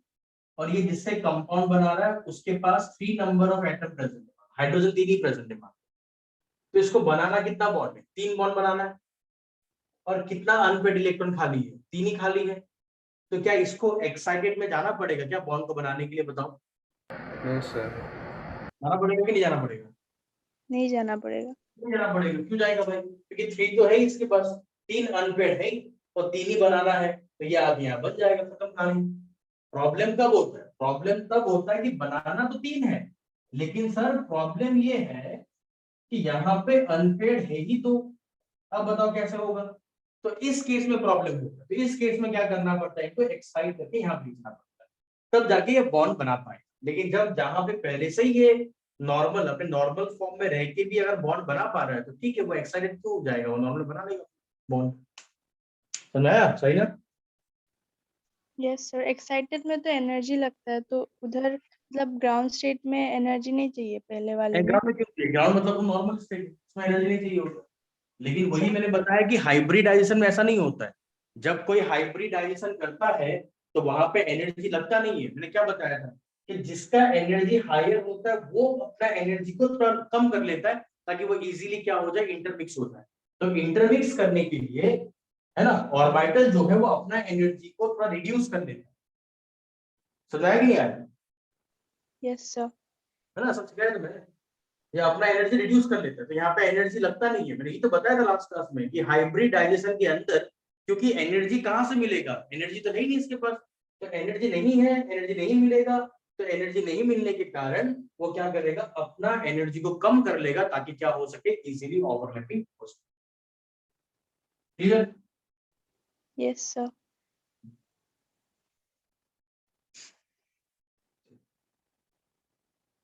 Speaker 1: और ये जिससे कंपाउंड बना रहा है उसके पास 3 नंबर ऑफ एटम प्रेजेंट है, हाइड्रोजन 3 ही प्रेजेंट है। तो इसको बनाना कितना बॉन्ड है? 3 बॉन्ड बनाना है। और कितना अनपेड इलेक्ट्रॉन खाली है? 3 ही खाली है। तो क्या इसको एक्साइटेड में जाना पड़ेगा क्या बॉन्ड को बनाने के लिए? बताओ।
Speaker 4: No sir.
Speaker 1: जाना पड़ेगा कि नहीं जाना पड़ेगा?
Speaker 5: नहीं जाना पड़ेगा।
Speaker 1: नहीं जाना पड़ेगा। क्यों जाएगा भाई? क्योंकि 3 तो है ही इसके पास, 3 अनपेड है ही, और 3 ही बनाना है, तो ये आगे यहाँ बन जाएगा, खत्म कहानी। प्रॉब्लम कब होता है? प्रॉब्लम तब होता है कि बनाना तो 3 है, लेकिन सर प्रॉब्लम ये है कि यहाँ पे अनपेड है ही तो। अब बताओ कैसे होगा? तो इस केस में प्रॉब्लम होगा। तो इस केस में क्या करना पड़ता है? इनको एक्साइट करके यहाँ भेजना पड़ता है, तब जाके ये बॉन्ड बना पाए। लेकिन जब जहां पे पहले से ही ये नॉर्मल अपने नॉर्मल फॉर्म में रह के भी अगर बॉन्ड बना पा रहा है तो ठीक है, वो एक्साइटेड क्यों हो जाएगा, वो नॉर्मल बना लेगा बॉन्ड। समझाया सही ना?
Speaker 5: यस सर, एक्साइटेड में तो एनर्जी लगता है, तो उधर मतलब ग्राउंड स्टेट में एनर्जी नहीं चाहिए पहले वाले में।
Speaker 1: ग्राउंड में क्यों चाहिए? ग्राउंड मतलब नॉर्मल स्टेट, उसमें एनर्जी नहीं चाहिए होगा। लेकिन वही
Speaker 5: सर
Speaker 1: मैंने बताया कि हाइब्रिडाइजेशन में ऐसा नहीं होता है। जब कोई हाइब्रिडाइजेशन करता है तो वहां पे एनर्जी लगता नहीं है। मैंने क्या बताया था कि जिसका एनर्जी हायर होता है वो अपना एनर्जी को थोड़ा कम कर लेता है, ताकि वो इजीली क्या हो जाए, इंटरमिक्स हो जाए। तो इंटरमिक्स करने के लिए, है ना, ऑर्बिटल जो है वो अपना एनर्जी को थोड़ा रिड्यूस कर लेता है। समझाया कि नहीं आया?
Speaker 5: Yes sir.
Speaker 1: है ना, सब सिखाया था मैंने। ये अपना एनर्जी रिड्यूस कर लेता है, तो यहाँ पे एनर्जी लगता नहीं है। मैंने ये तो बताया था लास्ट क्लास में कि हाइब्रिडाइजेशन के अंदर, क्योंकि एनर्जी कहाँ से मिलेगा? एनर्जी तो है ही नहीं इसके पास। तो एनर्जी नहीं है, एनर्जी नहीं मिलेगा, तो एनर्जी नहीं मिलने के कारण वो क्या करेगा, अपना एनर्जी को कम कर लेगा, ताकि क्या हो सके, इजीली ओवरलैपिंग हो सके। क्लियर?
Speaker 5: Yes sir.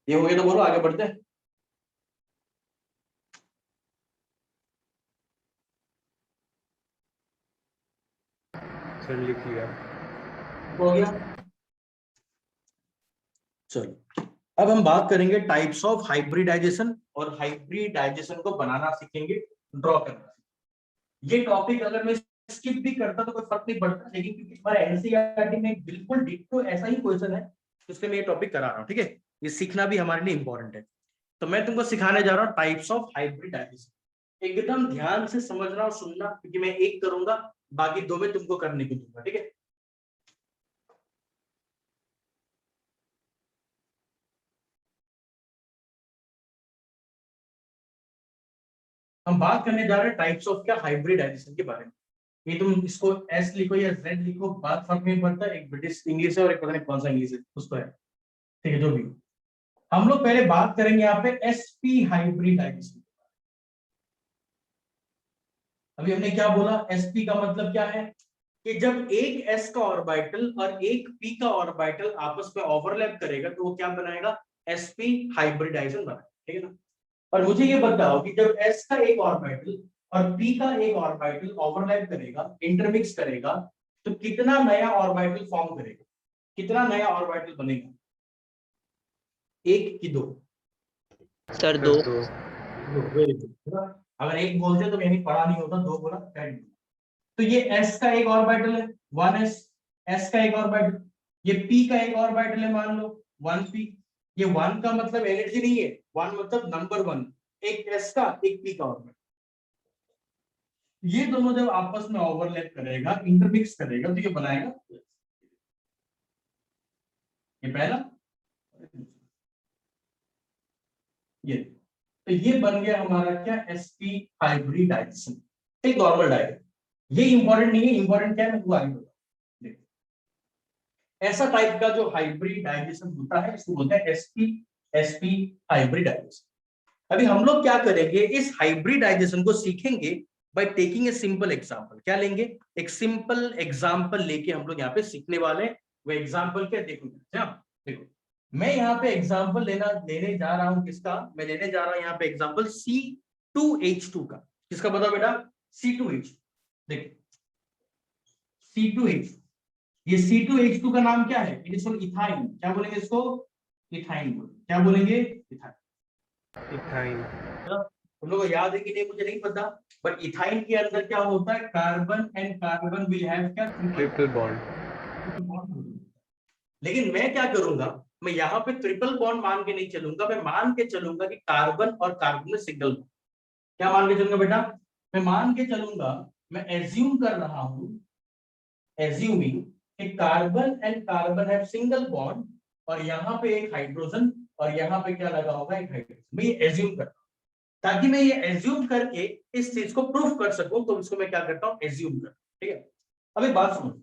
Speaker 1: ये हो गया तो बोलो, आगे बढ़ते हैं।
Speaker 4: सर लिख लिया।
Speaker 1: हो गया। चलो, अब हम बात करेंगे टाइप्स ऑफ हाइब्रिडाइजेशन, और हाइब्रिडाइजेशन को बनाना सीखेंगे, ड्रॉ करना। ये टॉपिक अगर मैं स्किप भी करता तो कोई फर्क नहीं पड़ता, लेकिन क्योंकि हमारे एनसीईआरटी में बिल्कुल डिट्टो ऐसा ही क्वेश्चन है, तो इसलिए मैं ये टॉपिक करा रहा हूँ। ठीक है, ये सीखना भी हमारे लिए इंपॉर्टेंट है। तो मैं तुमको सिखाने जा रहा हूँ टाइप्स ऑफ हाइब्रिडाइजेशन। एकदम ध्यान से समझना और सुनना, क्योंकि मैं एक करूंगा, बाकी 2 में तुमको करने को दूंगा। ठीक है, हम बात करने जा रहे हैं टाइप्स ऑफ क्या, हाइब्रिडाइजेशन के बारे में। ये तुम इसको एस लिखो या जेड लिखो, बात फर्क नहीं पड़ता। एक ब्रिटिश इंग्लिश है और एक पता नहीं कौन सा इंग्लिश है, कुछ तो है। ठीक है, जो भी। हम लोग पहले बात करेंगे यहाँ पे एसपी हाइब्रिडाइजेशन। अभी हमने क्या बोला? एसपी का मतलब क्या है कि जब एक एस का ऑर्बिटल और एक पी का ऑर्बिटल आपस में ओवरलैप करेगा तो वो क्या बनाएगा? एसपी हाइब्रिडाइजेशन बनाएगा। ठीक है ना? और मुझे ये बताओ कि जब एस का एक ऑर्बिटल और पी का एक ऑर्बिटल ओवरलैप करेगा, इंटरमिक्स करेगा, तो कितना नया ऑर्बिटल फॉर्म करेगा? कितना नया ऑर्बिटल बनेगा? 1 कि 2?
Speaker 2: सर 2।
Speaker 4: तो
Speaker 1: वेरी गुड। अगर 1 बोलते तो मैंने पढ़ा नहीं होता, 2 बोला, वेरी गुड। तो ये s का एक ऑर्बिटल है 1s, s का एक ऑर्बिटल, ये p का एक ऑर्बिटल है मान लो 1p। ये 1 का मतलब एनर्जी नहीं है, 1 मतलब नंबर 1, एक s का एक p का ऑर्बिटल। ये दोनों जब आपस में ओवरलैप करेगा, इंटरमिक्स करेगा, तो ये बनाएगा ये पहला, ये तो ये बन गया हमारा क्या, sp हाइब्रिडाइजेशन। एक नॉर्मल डायग्राम, ये इंपॉर्टेंट नहीं है, इंपॉर्टेंट क्या है मैं आपको आगे बताऊं। ऐसा टाइप का जो हाइब्रिडाइजेशन होता है इसको बोलते हैं sp हाइब्रिडाइजेशन। अभी हम लोग क्या करेंगे, इस हाइब्रिडाइजेशन को सीखेंगे by taking a simple example. क्या लेंगे, एक सिंपल एग्जांपल लेके हम लोग यहाँ पे सीखने वाले हैं। वो एग्जांपल क्या, देखो मैं यहाँ पे एग्जांपल लेने जा रहा हूँ किसका, मैं लेने जा रहा हूँ यहाँ पे एग्जांपल C2H2 का। किसका बताओ बेटा, C2H। देखो C2H, ये C2H2 का नाम क्या है, इट इज कॉल्ड इथाइन। क्या बोलेंगे इसको, इथाइन। क्या बोलेंगे, इथाइन।
Speaker 4: इथाइन।
Speaker 1: तुम लोगों को याद है कि नहीं मुझे नहीं पता, बट इथाइन के अंदर क्या होता है, carbon and carbon will have क्या,
Speaker 4: ट्रिपल बॉन्ड।
Speaker 1: लेकिन मैं क्या करूंगा, मैं यहाँ पे ट्रिपल बॉन्ड मान के नहीं चलूंगा, मैं मान के चलूंगा कि कार्बन और कार्बन में सिंगल बॉन्ड। क्या मान के चलूंगा बेटा, मैं मान के चलूंगा, मैं एज्यूम कर रहा हूं, एज्यूमिंग कि carbon and carbon have single bond, और यहाँ पे एक हाइड्रोजन, और यहाँ पे क्या लगा होगा, एक हाइड्रोजन। मैं ये एज्यूम करता हूं, ताकि मैं ये एज्यूम करके इस चीज को प्रूफ कर सकूं, तो इसको मैं क्या करता हूं, एज्यूम करता हूं। ठीक है, अब एक बात सुनो,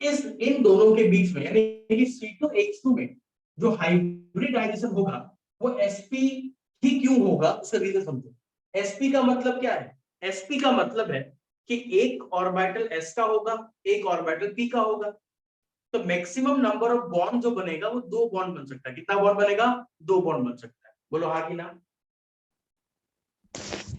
Speaker 1: इस इन दोनों के बीच में यानी कि C2H2 में जो हाइब्रिडाइजेशन होगा वो sp ही क्यों होगा, उसका रीजन समझो। sp का मतलब क्या है, sp का मतलब है कि एक ऑर्बिटल s का होगा, एक ऑर्बिटल p का होगा, तो मैक्सिमम नंबर ऑफ बॉन्ड जो बनेगा वो 2 बॉन्ड बन सकता है। कितना बॉन्ड बनेगा, 2 बॉन्ड बन सकता है। बोलो हाँ कि ना।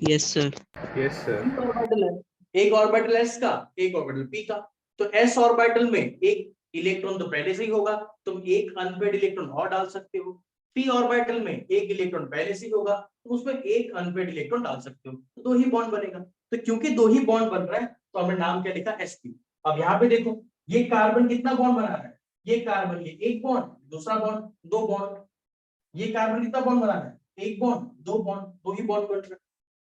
Speaker 2: Yes sir.
Speaker 4: Yes sir.
Speaker 1: Orbital है, एक ऑर्बिटल s का, एक ऑर्बिटल p का, तो s ऑर्बिटल में एक इलेक्ट्रॉन तो पहले से ही होगा, तुम एक अनपेड इलेक्ट्रॉन और डाल सकते हो। p ऑर्बिटल में एक इलेक्ट्रॉन पहले से ही होगा, तुम उसमें एक अनपेड इलेक्ट्रॉन डाल सकते हो, तो 2 ही बॉन्ड बनेगा। तो क्योंकि 2 ही बॉन्ड बन रहा है तो हमने नाम क्या लिखा, sp। अब यहाँ पे देखो, ये कार्बन कितना बॉन्ड बना रहा है, ये कार्बन ये एक बॉन्ड, दूसरा बॉन्ड 2 बॉन्ड, ये कार्बन कितना बॉन्ड बना रहा है, एक बॉन्ड, 2 बॉन्ड, 2 ही बॉन्ड बन रहे हैं।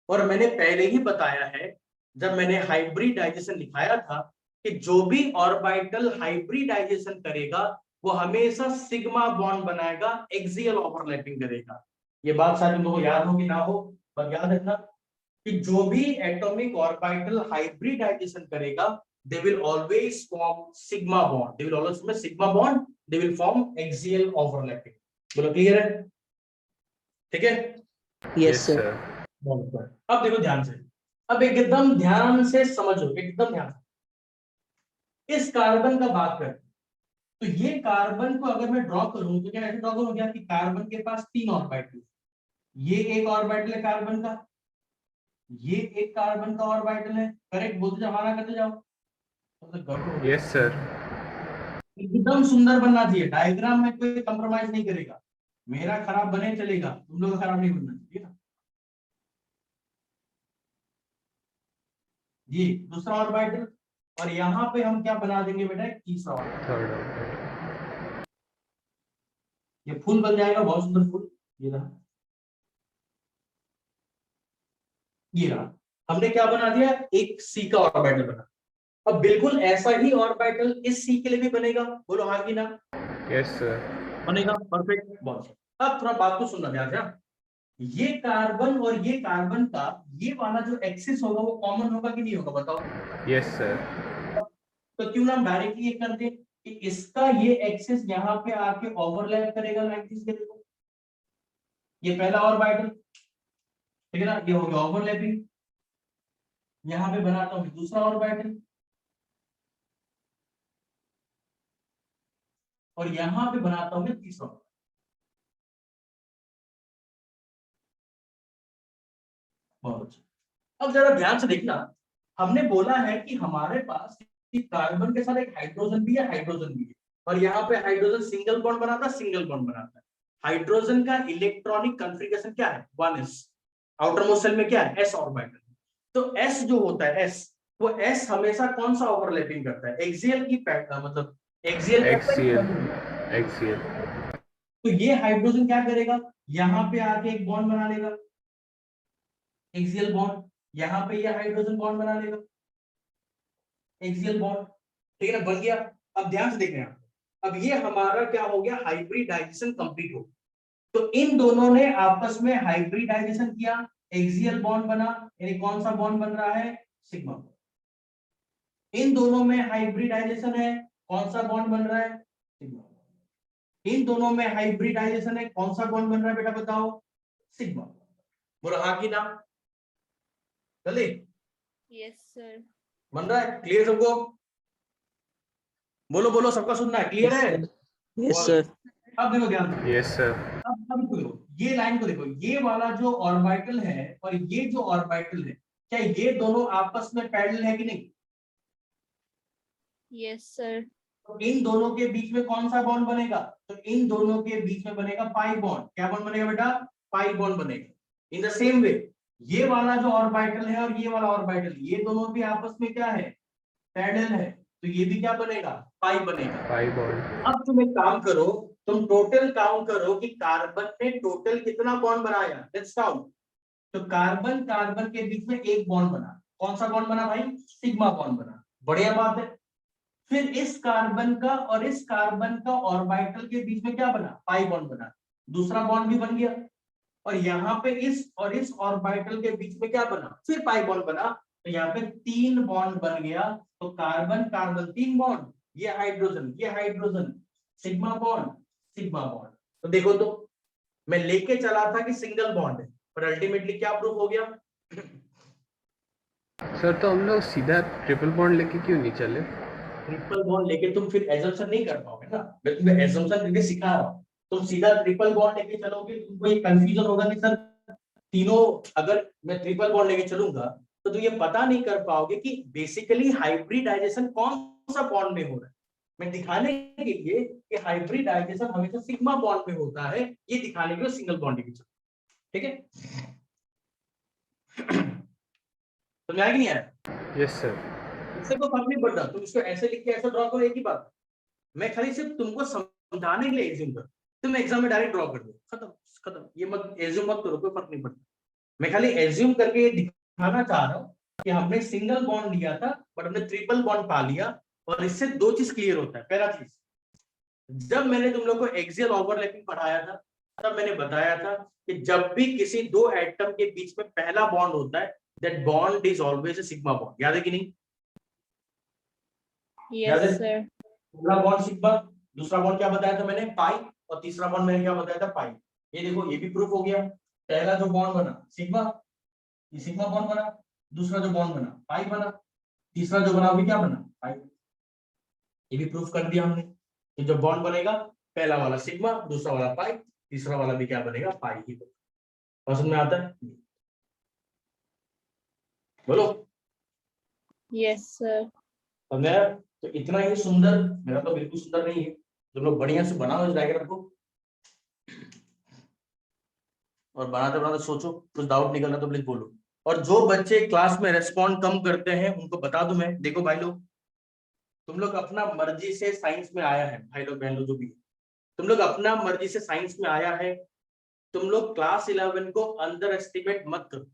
Speaker 1: और मैंने पहले ही बताया है जब मैंने हाइब्रिडाइजेशन लिखाया था कि जो भी ऑर्बिटल हाइब्रिडाइजेशन करेगा वो हमेशा सिग्मा बॉन्ड बनाएगा, एक्सियल ओवरलैपिंग करेगा। ये बात शायद तुम लोगों को याद हो कि ना हो, पर याद रखना कि जो भी एटॉमिक ऑर्बिटल हाइब्रिडाइजेशन करेगा they will always form sigma bond, they will always form a sigma bond, they will form axial overlapping। बोलो क्लियर है, ठीक है।
Speaker 2: Yes sir.
Speaker 1: अब देखो ध्यान से, अब एकदम ध्यान से समझो, एकदम ध्यान से। इस कार्बन का बात करें तो ये कार्बन को अगर मैं ड्रॉ करूं तो क्या ऐसे ड्रॉ करूं क्या कि कार्बन के पास 3 ऑर्बिटल, ये एक ऑर्बिटल है कार्बन का, ये एक कार्बन का ऑर्बिटल है, करेक्ट बोलते जाओ, हमारा करते जाओ।
Speaker 4: Yes sir.
Speaker 1: एकदम सुंदर बनना चाहिए, डायग्राम में कोई कंप्रोमाइज नहीं करेगा, मेरा खराब बने चलेगा, तुम लोग का खराब नहीं बनना चाहिए ना। ये दूसरा ऑर्बिटल, और यहाँ पे हम क्या बना देंगे बेटा, तीसरा ऑर्बिटल,
Speaker 4: थर्ड ऑर्बिटल।
Speaker 1: ये फूल बन जाएगा, बहुत सुंदर फूल। ये रहा, ये रहा, हमने क्या बना दिया, एक सी का ऑर्बिटल बना। अब बिल्कुल ऐसा ही ऑर्बिटल इस सी के लिए भी बनेगा, बोलो हाँ कि ना।
Speaker 4: Yes sir.
Speaker 1: बनेगा, परफेक्ट, बहुत। अब थोड़ा बात को सुनना ध्यान से, ये कार्बन और ये कार्बन का ये वाला जो एक्सिस होगा वो कॉमन होगा कि नहीं होगा, बताओ।
Speaker 4: Yes sir.
Speaker 1: तो क्यों ना हम डायरेक्टली ये कर दे कि इसका ये एक्सिस यहाँ पे आके ओवरलैप करेगा लाइक दिस। देखो ये पहला ऑर्बिटल, ठीक है ना, ये हो गया ओवरलैपिंग। यहाँ पे बनाता हूँ दूसरा ऑर्बिटल, और यहाँ पे बनाता हूँ तीसरा। बहुत अच्छा। अब जरा ध्यान से देखना, हमने बोला है कि हमारे पास कार्बन के साथ एक हाइड्रोजन भी है, हाइड्रोजन भी है, और यहाँ पे हाइड्रोजन सिंगल बॉन्ड बनाता है, सिंगल बॉन्ड बनाता है। हाइड्रोजन का इलेक्ट्रॉनिक कॉन्फ़िगरेशन क्या है, 1s, आउटर मोस्ट शेल में क्या है, s ऑर्बिटल। तो s जो होता है s, वो s हमेशा कौन सा ओवरलैपिंग करता है, एक्सियल की मतलब एक्सियल।
Speaker 4: एक्सियल।
Speaker 1: तो ये हाइड्रोजन क्या करेगा, यहाँ पे आके एक बॉन्ड बना लेगा, एक्सियल बॉन्ड, यहाँ पे ये हाइड्रोजन बॉन्ड बना लेगा, एक्सियल बॉन्ड, ठीक है ना, बन गया। अब ध्यान से देख रहे हैं, अब ये हमारा क्या हो गया, हाइब्रिडाइजेशन कंप्लीट हो। तो इन दोनों ने आपस में हाइब्रिडाइजेशन किया, एक्सियल बॉन्ड बना, यानी कौन सा बॉन्ड बन रहा है, सिग्मा। इन दोनों में हाइब्रिडाइजेशन है, कौन सा बॉन्ड बन रहा है, सिग्मा। इन दोनों में हाइब्रिडाइजेशन है, कौन सा बॉन्ड बन रहा है बेटा बताओ, सिग्मा। बोलो हाँ की ना, चलिए
Speaker 5: यस सर।
Speaker 1: बन रहा है, क्लियर सबको, बोलो बोलो, सबका सुनना है, क्लियर है।
Speaker 2: Yes sir.
Speaker 1: अब देखो ध्यान से,
Speaker 4: यस सर।
Speaker 1: अब देखो ये लाइन को देखो, ये वाला जो ऑर्बिटल है और ये जो ऑर्बिटल है, क्या ये दोनों आपस में पैरेलल है कि नहीं,
Speaker 5: यस सर।
Speaker 1: तो इन दोनों के बीच में कौन सा बॉन्ड बनेगा, तो इन दोनों के बीच में बनेगा पाई बॉन्ड। क्या बॉन्ड बनेगा बेटा, पाई बॉन्ड बनेगा। इन द सेम वे ये वाला जो ऑर्बिटल है और ये वाला ऑर्बिटल, ये दोनों भी आपस में क्या है, पैरेलल है, तो ये भी क्या बनेगा, पाई बनेगा।
Speaker 4: Pi bond.
Speaker 1: अब तुम एक काम करो, तुम टोटल काउंट करो कि कार्बन ने टोटल कितना बॉन्ड बनाया, लेट्स काउंट। तो कार्बन कार्बन के बीच में एक बॉन्ड बना, कौन सा बॉन्ड बना भाई, सिग्मा बॉन्ड बना, बढ़िया बात है। फिर इस कार्बन का और इस कार्बन का ऑर्बिटल के बीच में क्या बना, पाई बॉन्ड बना, दूसरा बॉन्ड भी बन गया। और यहाँ पे इस और इस ऑर्बिटल के बीच में क्या बना, फिर पाई बॉन्ड बना, तो यहाँ पे 3 बॉन्ड बन गया। तो कार्बन कार्बन 3 बॉन्ड, ये hydrogen, sigma bond, sigma bond. तो देखो, तो मैं लेके चला था कि सिंगल बॉन्ड है, पर अल्टीमेटली क्या प्रूफ हो गया।
Speaker 4: सर तो हम लोग सीधा ट्रिपल बॉन्ड लेके क्यों नहीं चले?
Speaker 1: ट्रिपल बॉन्ड लेके तुम फिर एजम्पशन नहीं कर पाओगे ना, मैं तुम्हें एजम्पशन करके सिखा रहा हूँ। तुम सीधा ट्रिपल बॉन्ड लेके चलोगे, तुमको ये कंफ्यूजन होगा कि सर तीनों, अगर मैं ट्रिपल बॉन्ड लेके चलूंगा तो तुम ये पता नहीं कर पाओगे कि बेसिकली हाइब्रिडाइजेशन कौन सा बॉन्ड में हो रहा है। मैं दिखाने के लिए कि हाइब्रिडाइजेशन हमेशा सिग्मा बॉन्ड में होता है, ये दिखाने के लिए सिंगल बॉन्ड लेके चलो, ठीक है। समझ आया कि नहीं आया?
Speaker 4: Yes sir.
Speaker 1: इससे कोई फर्क नहीं पड़ता, तुम इसको ऐसे लिख के ऐसे ड्रॉ करो, एक ही बात। मैं खाली सिर्फ तुमको समझाने के लिए एज्यूम कर, तुम एग्जाम में डायरेक्ट ड्रॉ कर दो, खत्म खत्म, ये मत एज्यूम मत करो, कोई फर्क नहीं पड़ता। मैं खाली एज्यूम करके ये दिखाना चाह रहा हूँ कि हमने सिंगल बॉन्ड लिया था बट हमने ट्रिपल बॉन्ड पा लिया। और इससे 2 चीज क्लियर होता है। पहला चीज, जब मैंने तुम लोग को एक्सियल ओवरलैपिंग पढ़ाया था तब मैंने बताया था कि जब भी किसी 2 एटम के बीच में पहला बॉन्ड होता है, that bond is always a sigma bond. याद है कि नहीं?
Speaker 5: Yes sir.
Speaker 1: पहला बॉन्ड सिग्मा, दूसरा बॉन्ड क्या बताया था मैंने, पाई, और तीसरा बॉन्ड मैंने क्या बताया था, पाई। ये देखो, ये भी प्रूफ हो गया। पहला जो बॉन्ड बना सिग्मा, ये सिग्मा बॉन्ड बना, दूसरा जो बॉन्ड बना पाई बना, तीसरा जो बना भी क्या बना, पाई। ये भी प्रूफ कर दिया हमने कि जब बॉन्ड बनेगा पहला वाला सिग्मा, दूसरा वाला पाई, तीसरा वाला भी क्या बनेगा, पाई ही बनेगा। समझ में आता है? बोलो
Speaker 5: यस सर।
Speaker 1: तो इतना ही सुंदर, मेरा तो बिल्कुल सुंदर नहीं है, तुम लोग बढ़िया से बनाओ इस डायग्राम को, और बनाते बनाते सोचो, कुछ डाउट निकलना तो प्लीज बोलो। और जो बच्चे क्लास में रेस्पॉन्ड कम करते हैं उनको बता दूं मैं, देखो भाई लोग, तुम लोग अपना मर्जी से साइंस में आया है, भाई लोग बहन लोग जो भी, तुम लोग अपना मर्जी से साइंस में आया है, तुम लोग क्लास 11 को अंडर एस्टिमेट मत करो।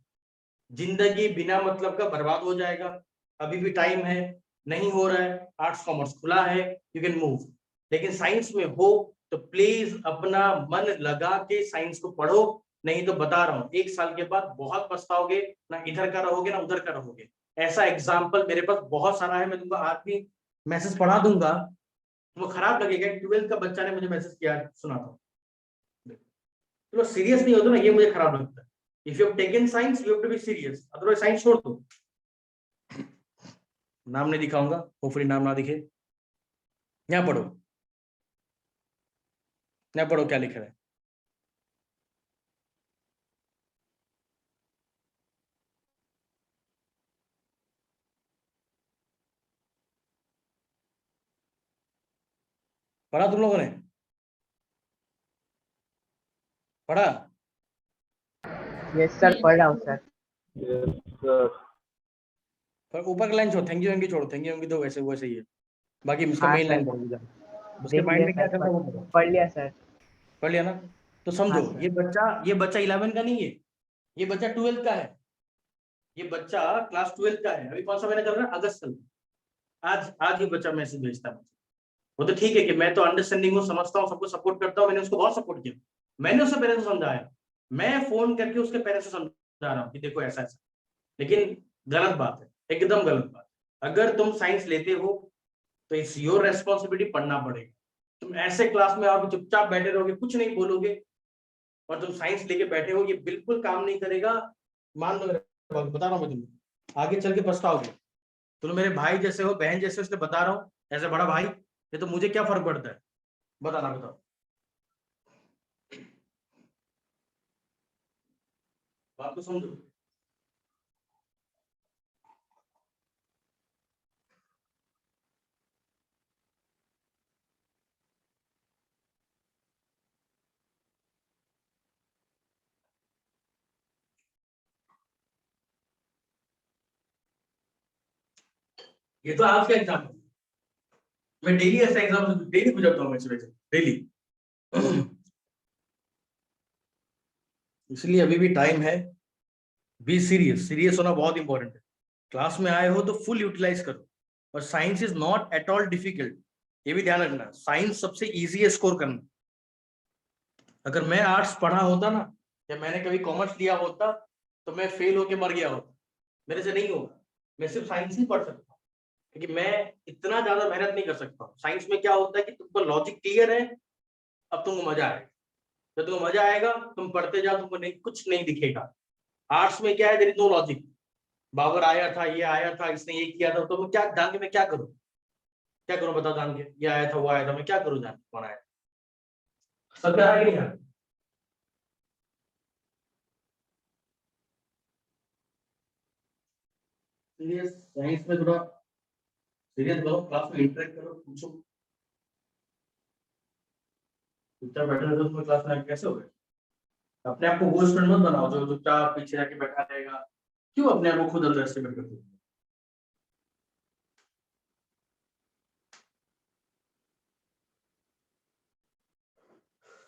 Speaker 1: जिंदगी बिना मतलब का बर्बाद हो जाएगा, अभी भी टाइम है, नहीं हो रहा है, आर्ट्स कॉमर्स खुला है, यू कैन मूव। लेकिन साइंस में हो तो प्लीज अपना मन लगा के साइंस को पढ़ो, नहीं तो बता रहा हूँ 1 साल के बाद बहुत पछताओगे, ना इधर का रहोगे ना उधर का रहोगे। ऐसा एग्जाम्पल मेरे पास बहुत सारा है, मैं तुमको आज भी मैसेज पढ़ा दूंगा, वो खराब लगेगा। 12th का बच्चा ने मुझे मैसेज किया, सुना था, तो सीरियस नहीं होता ना, ये मुझे खराब लगता है। If you have taken science you have to be serious, otherwise science छोड़ दो। नाम नहीं दिखाऊंगा, होपफुली नाम ना दिखे। यहाँ पढ़ो, यहाँ पढ़ो क्या लिखा है। पढ़ा तुम लोगों ने? पढ़ा?
Speaker 2: यस सर, पढ़ रहा हूँ सर।
Speaker 1: पर ऊपर का लाइन छोड़ो, थैंक यू छोड़ो, थैंक यू तो वैसे वैसे ही है, बाकी उसका
Speaker 2: हाँ
Speaker 1: मेन
Speaker 2: सर।
Speaker 1: लाइन पढ़ो, उसके
Speaker 2: देख
Speaker 1: माइंड
Speaker 2: लिया
Speaker 1: में क्या
Speaker 2: सर,
Speaker 1: चल रहा है वो पढ़ो।
Speaker 2: पढ़ लिया सर।
Speaker 1: पढ़ लिया ना? तो समझो,
Speaker 2: हाँ सर।
Speaker 1: ये बच्चा 11 का नहीं है, ये बच्चा 12th का है। ये बच्चा क्लास 12 का है, अभी कौन सा महीना चल रहा है, अगस्त चल रहा है। आज ये बच्चा मैसेज भेजता है। वो तो ठीक है कि मैं तो अंडरस्टैंडिंग हूँ, समझता हूँ, सबको सपोर्ट करता हूँ, मैंने उसको बहुत सपोर्ट किया, मैंने उसके पेरेंट्स को समझाया, मैं फोन करके उसके पेरेंट्स को समझा रहा हूँ कि देखो ऐसा ऐसा, लेकिन गलत बात है, एकदम गलत बात है। अगर तुम साइंस लेते हो तो इट्स योर रेस्पॉन्सिबिलिटी, पढ़ना पड़ेगा। तुम ऐसे क्लास में आओगे, चुपचाप बैठे रहोगे, कुछ नहीं बोलोगे, और तुम साइंस लेके बैठे हो, ये बिल्कुल काम नहीं करेगा। मान लो, बता रहा हूँ मैं तुम्हें, आगे चल के पछताओगे। तुम मेरे भाई जैसे हो, बहन जैसे हो, इसलिए बता रहा हूँ एज ए बड़ा भाई, ये तो मुझे क्या फर्क पड़ता है, बताना, बताओ, बात को समझो। ये तो आज का एग्जाम है, मैं डेली ऐसा एग्जाम डेली गुजरता हूँ, मैं डेली। इसलिए अभी भी टाइम है, बी सीरियस, सीरियस होना बहुत इंपॉर्टेंट है। क्लास में आए हो तो फुल यूटिलाइज करो, और science is not at all difficult, ये भी ध्यान रखना, साइंस सबसे इजी है स्कोर करना। अगर मैं आर्ट्स पढ़ा होता ना, या मैंने कभी कॉमर्स लिया होता, तो मैं फेल होके मर गया होता, मेरे से नहीं होगा। मैं सिर्फ साइंस ही पढ़ सकता हूँ, क्योंकि मैं इतना ज्यादा मेहनत नहीं कर सकता। साइंस में क्या होता है कि तुमको लॉजिक क्लियर है, अब तुमको मजा आएगा, जब तुमको मजा आएगा तुम पढ़ते जाओ, तुमको नहीं, कुछ नहीं दिखेगा। आर्ट्स में क्या है, there is no logic, Babur आया था, ये आया था, इसने ये किया था, तो मैं क्या जान के मैं क्या करूं, क्या करूं, बताओ, जान के ये आया था, वो आया था, मैं क्या करूं जान के कौन आया, सब क्या है कि नहीं है? इसलिए साइंस में थोड़ा सीरियस बनो, क्लास में इंटरेक्ट करो, पूछो। चुपचाप बैठे रहो तो तुम्हें क्लास में कैसे होगा? अपने आप को वो स्टूडेंट मत बनाओ जो चुपचाप पीछे जाके बैठा रहेगा। क्यों अपने आप को खुद अंडर एस्टिमेट करते हो?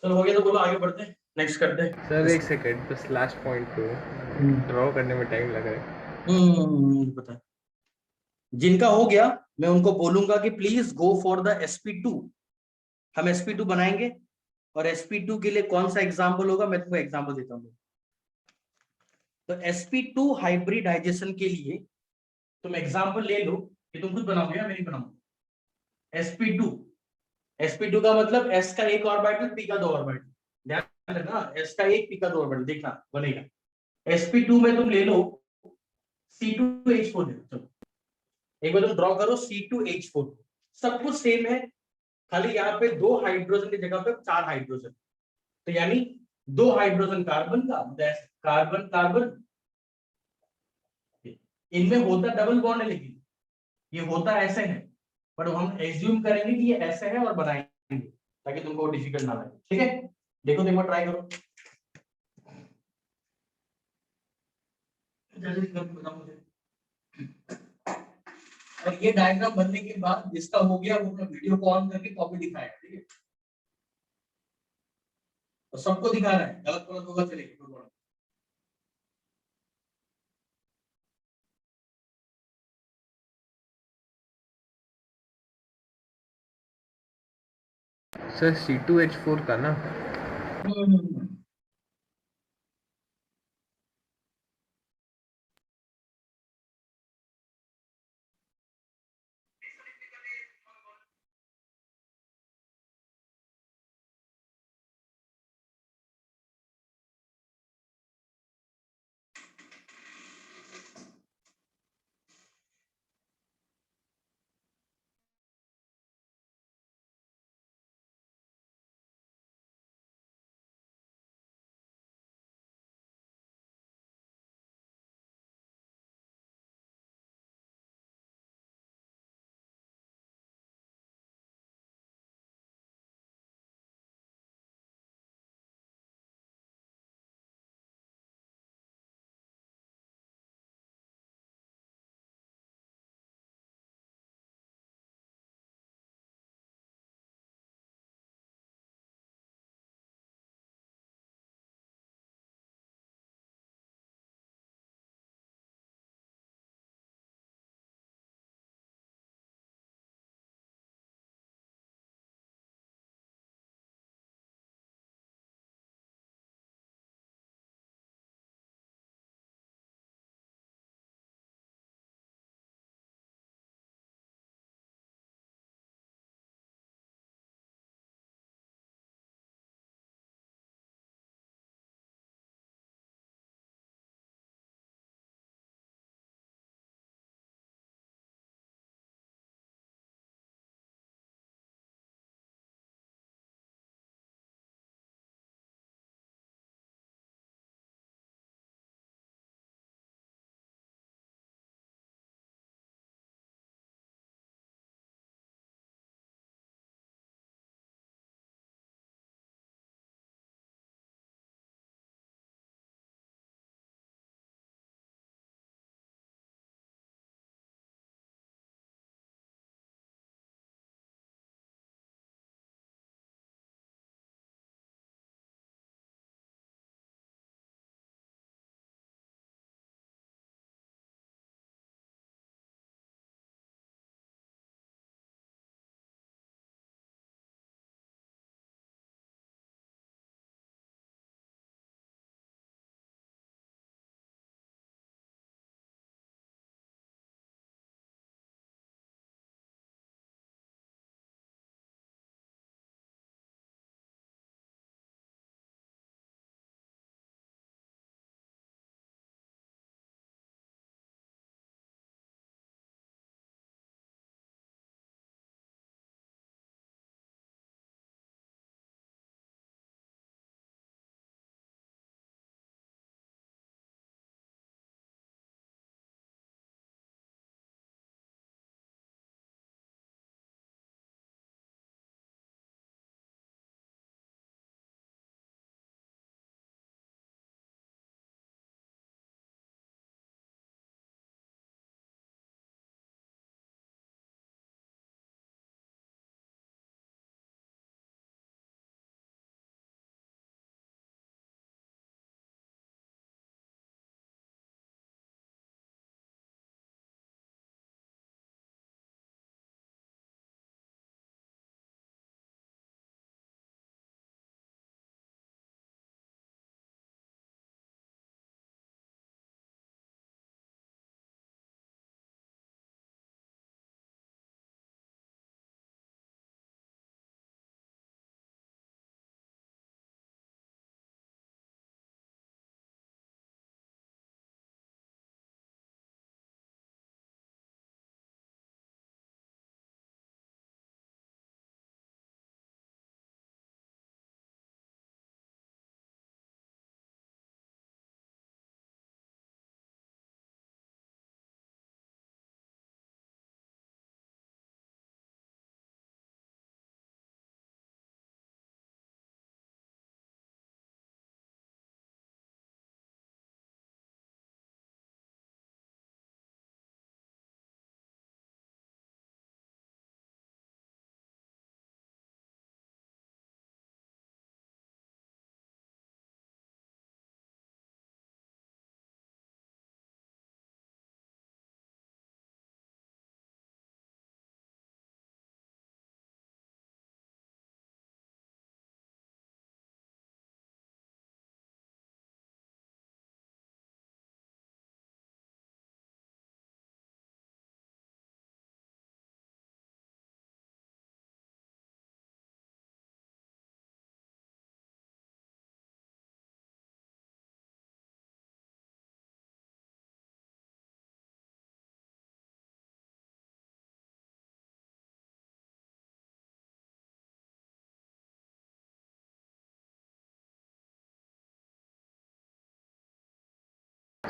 Speaker 1: चलो हो गया तो बोलो, आगे बढ़ते हैं, नेक्स्ट करते हैं।
Speaker 4: सर एक सेकंड, बस लास्ट पॉइंट को ड्रॉ करने में टाइम लग रहा है।
Speaker 1: पता है, जिनका हो गया मैं उनको बोलूंगा कि please go for the SP2। हम SP2 बनाएंगे, और SP2 के लिए कौन सा एग्जाम्पल होगा, मैं तुमको एग्जाम्पल देता हूँ। तो SP2 हाइब्रिडाइजेशन के लिए तुम एग्जाम्पल ले लो, कि तुम खुद बनाओगे या मैं नहीं बनाऊंगा। SP2 का मतलब S का एक ऑर्बिटल, P का दो ऑर्बिटल, ध्यान रखना, S का एक, P का दो ऑर्बिटल, देखना बनेगा। SP2 में तुम ले लो C2H4, चलो एक बार तुम ड्रॉ करो C2H4, सब कुछ सेम है, खाली यहाँ पे दो हाइड्रोजन की जगह पे चार हाइड्रोजन, तो यानी दो हाइड्रोजन कार्बन का, कार्बन कार्बन, इनमें होता डबल बॉन्ड है, लेकिन ये होता ऐसे है, पर हम एज्यूम करेंगे कि ये ऐसे है और बनाएंगे, ताकि तुमको डिफिकल्ट ना लगे, ठीक है? देखो तो एक बार ट्राई करो, जल्दी करके बताओ मुझे। और ये डायग्राम बनने के बाद जिसका हो गया वो अपना वीडियो को ऑन करके कॉपी दिखाएगा, ठीक है? और सबको दिखाना है, गलत गलत होगा चलेगा।
Speaker 4: सर C2H4 का ना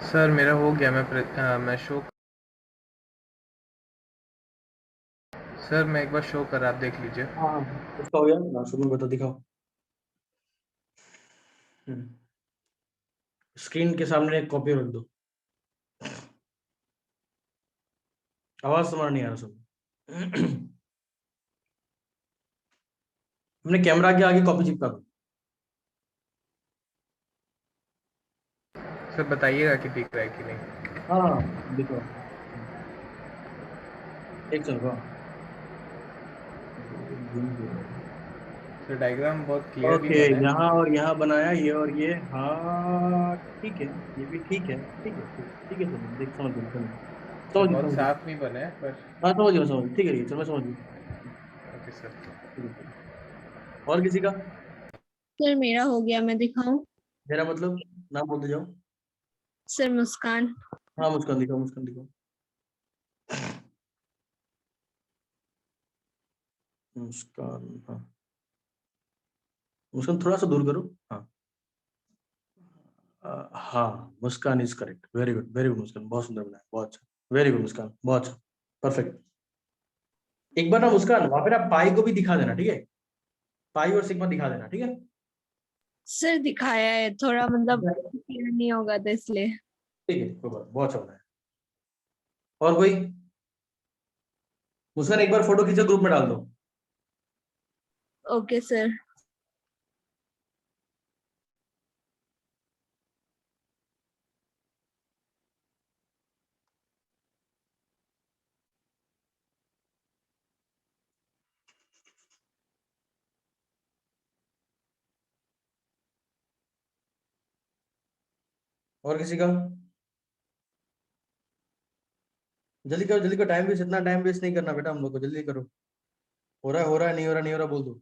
Speaker 4: सर मेरा हो गया, मैं शो, सर मैं एक बार शो कर, आप देख लीजिए।
Speaker 1: हाँ उसका हो गया ना, शुरू में बता दिखाओ। स्क्रीन के सामने एक कॉपी रख दो। आवाज तुम्हारा नहीं आ रहा सब। अपने कैमरा के आगे कॉपी चिपका दो।
Speaker 4: सर बताइएगा कि दिख रहा है कि नहीं।
Speaker 1: हाँ दिखो, एक सेकंड रुको।
Speaker 4: सर डायग्राम बहुत क्लियर भी
Speaker 1: ओके,
Speaker 4: बना है।
Speaker 1: यहाँ और यहाँ बनाया, ये और ये, हाँ ठीक है, ये भी ठीक है, ठीक है ठीक है ठीक है, चलो देख समझ गया, चलो
Speaker 4: सर
Speaker 1: समझ गया
Speaker 4: बहुत
Speaker 1: समझ गया।
Speaker 4: साफ नहीं बना है पर।
Speaker 1: हाँ समझ गया समझ गया, ठीक है, चलो मैं समझ गया।
Speaker 4: Okay sir.
Speaker 1: ठीक है, ठीक है। और किसी का?
Speaker 6: सर मेरा हो गया, मैं दिखाऊं?
Speaker 1: मेरा मतलब नाम बोलते जाओ।
Speaker 6: सर मुस्कान।
Speaker 1: हाँ मुस्कान दिखाओ, मुस्कान दिखाओ। मुस्कान, हाँ मुस्कान थोड़ा सा दूर करो, हाँ। हाँ मुस्कान इज करेक्ट, वेरी गुड मुस्कान, बहुत सुंदर बनाया, बहुत अच्छा, वेरी गुड मुस्कान, बहुत अच्छा, परफेक्ट। एक बार ना मुस्कान वहां पे ना पाई को भी दिखा देना, ठीक है? पाई और सिग्मा दिखा देना, ठीक है?
Speaker 6: सर दिखाया है, थोड़ा मतलब क्लियर नहीं होगा तो इसलिए।
Speaker 1: ठीक है, कोई बात, बहुत अच्छा बनाया। और कोई? मुस्कान एक बार फोटो खींचो, ग्रुप में डाल दो।
Speaker 6: Okay sir.
Speaker 1: और किसी का? जल्दी करो जल्दी करो, टाइम वेस्ट, इतना टाइम वेस्ट नहीं करना बेटा हम लोग को, जल्दी करो। हो रहा है, हो रहा है, नहीं हो रहा, नहीं हो रहा, बोल दो।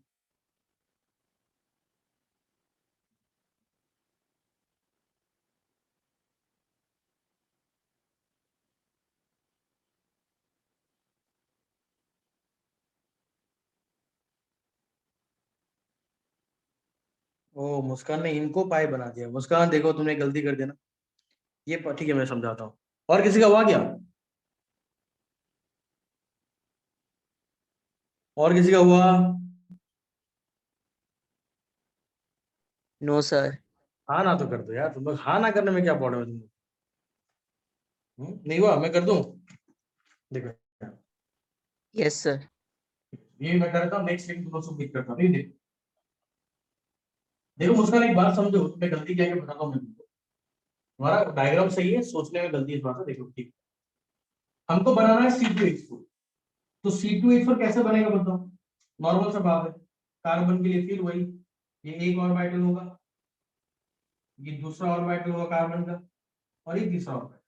Speaker 1: ओ मुस्कान ने इनको पाई बना दिया। मुस्कान देखो तुमने गलती कर दिया ना, ये ठीक है, मैं समझाता हूँ। और किसी का हुआ क्या? और किसी का हुआ?
Speaker 2: No, sir.
Speaker 1: हाँ ना तो कर दो यार, तुम लोग हाँ ना करने में क्या प्रॉब्लम है तुमको? नहीं हुआ, मैं कर दूं? देखो
Speaker 2: Yes, sir.
Speaker 1: ये मैं कर देता हूँ, नेक्स्ट लिंक तुम लोग सबमिट करता हूँ, ठीक है? देखो मुस्कान एक बात समझो, तुम्हें गलती क्या है बताता हूँ मैं तुमको। तुम्हारा डायग्राम सही है, सोचने में गलती है थोड़ा सा, देखो ठीक। हमको बनाना है C2H4, तो C2H4 कैसे बनेगा बताओ? नॉर्मल सा बात है, कार्बन के लिए फिर वही, ये एक ऑर्बिटल होगा, ये दूसरा ऑर्बिटल होगा कार्बन का, और ये तीसरा ऑर्बिटल।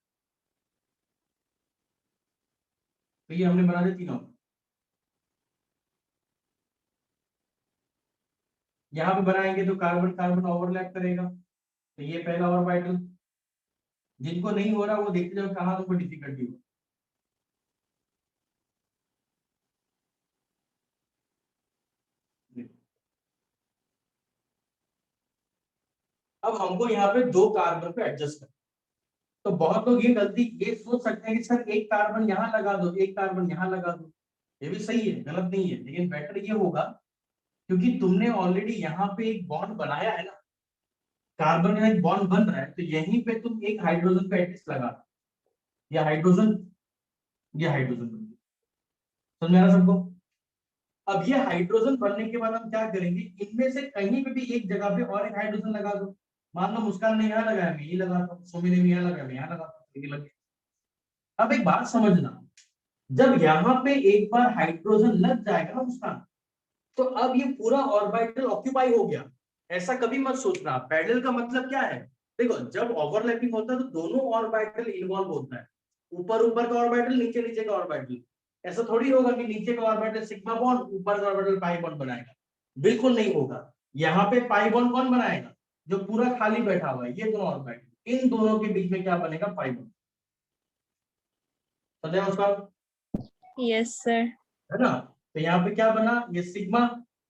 Speaker 1: तो ये हमने बना दिया तीन ऑर्बिटल। यहाँ पे बनाएंगे तो कार्बन कार्बन ओवरलैप करेगा, तो ये पहला ऑर्बिटल। जिनको नहीं हो रहा वो देखते जाओ कहाँ तुमको डिफिकल्टी हो। अब हमको यहाँ पे दो कार्बन को एडजस्ट करना, तो बहुत लोग ये गलती ये सोच सकते हैं कि सर एक कार्बन यहाँ लगा दो, एक कार्बन यहाँ लगा दो। ये भी सही है, गलत नहीं है, लेकिन बेटर ये होगा क्योंकि तुमने ऑलरेडी यहाँ पे एक बॉन्ड बनाया है ना, कार्बन यहाँ एक बॉन्ड बन रहा है, तो यहीं पे तुम एक हाइड्रोजन पे एटलीस्ट लगा दो। या हाइड्रोजन, ये हाइड्रोजन बन गया। समझ में आ रहा सबको? अब ये हाइड्रोजन बनने के बाद हम क्या करेंगे, इनमें से कहीं पे भी एक जगह पे और एक हाइड्रोजन लगा दो। मान लो मुस्कान ने यहाँ लगाया, मैं ये लगाता हूँ, सुमी ने भी यहाँ लगाया, मैं यहाँ लगाता हूँ, ये लग गया। अब एक बात समझना, जब यहाँ पे एक बार हाइड्रोजन लग जाएगा ना मुस्कान, तो अब ये पूरा ऑर्बिटल ऑक्यूपाई हो गया। ऐसा कभी मत सोचना, पैरेलल का मतलब क्या है? देखो जब ओवरलैपिंग होता है तो दोनों ऑर्बिटल इन्वॉल्व होता है, ऊपर ऊपर का ऑर्बिटल, नीचे नीचे का ऑर्बिटल। ऐसा थोड़ी होगा कि नीचे का ऑर्बिटल सिग्मा बॉन्ड, ऊपर का ऑर्बिटल पाई बॉन्ड बनाएगा, बिल्कुल नहीं होगा। यहाँ पे पाई बॉन्ड कौन बनाएगा? जो पूरा खाली बैठा हुआ है, ये दोनों ऑर्बिटल, इन दोनों के बीच में क्या बनेगा? Pi bond. समझे उसका?
Speaker 6: Yes sir.
Speaker 1: है ना? तो यहाँ पे क्या बना? ये सिग्मा,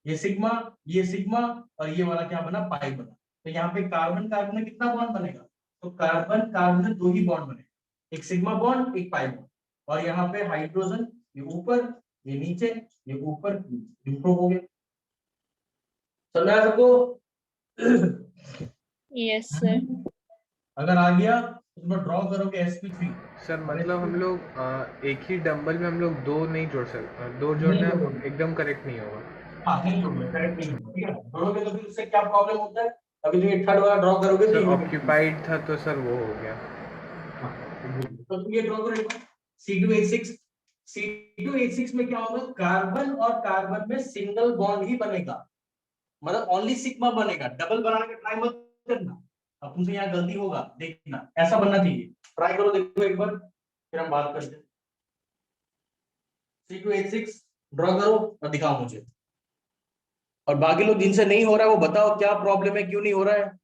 Speaker 1: ये सिग्मा, ये सिग्मा, और ये वाला क्या बना? पाई बना। तो यहाँ पे कार्बन कार्बन में कितना बॉन्ड बनेगा? तो कार्बन कार्बन में 2 ही बॉन्ड बने, एक सिग्मा बॉन्ड एक पाई बॉन्ड, और यहाँ पे हाइड्रोजन ये ऊपर ये नीचे ये ऊपर इम्प्रूव हो गया। समझ आया सबको?
Speaker 6: Yes sir.
Speaker 1: अगर आ गया तो तुम ड्रॉ करोगे sp3।
Speaker 4: सर मतलब हम लोग एक ही डंबल में हम लोग दो नहीं जोड़ सकते, दो
Speaker 1: नहीं
Speaker 4: जोड़ना
Speaker 1: जोड़ोगे।
Speaker 4: एकदम करेक्ट नहीं होगा।
Speaker 1: हाँ नहीं जोड़ोगे, करेक्ट नहीं होगा, ठीक है। जोड़ोगे तो फिर उससे क्या प्रॉब्लम होता है, अभी तुम ये थर्ड वाला ड्रॉ करोगे तो
Speaker 4: सर
Speaker 1: ये भी
Speaker 4: ऑक्यूपाइड था तो सर वो हो गया।
Speaker 1: हाँ, तो तुम ये ड्रॉ करो एक बार, C2H6। C2H6 में क्या होगा, कार्बन और कार्बन में सिंगल बॉन्ड ही बनेगा, मतलब ओनली सिग्मा बनेगा, डबल बनाने का ट्राई मत करना। अब तुमसे यहाँ गलती होगा, देखना ऐसा बनना चाहिए, ट्राई करो देखो एक बार, फिर हम बात करते हैं। C2H6 ड्रॉ करो और दिखाओ मुझे, और बाकी लोग जिनसे नहीं हो रहा है वो बताओ क्या प्रॉब्लम है, क्यों नहीं हो रहा है।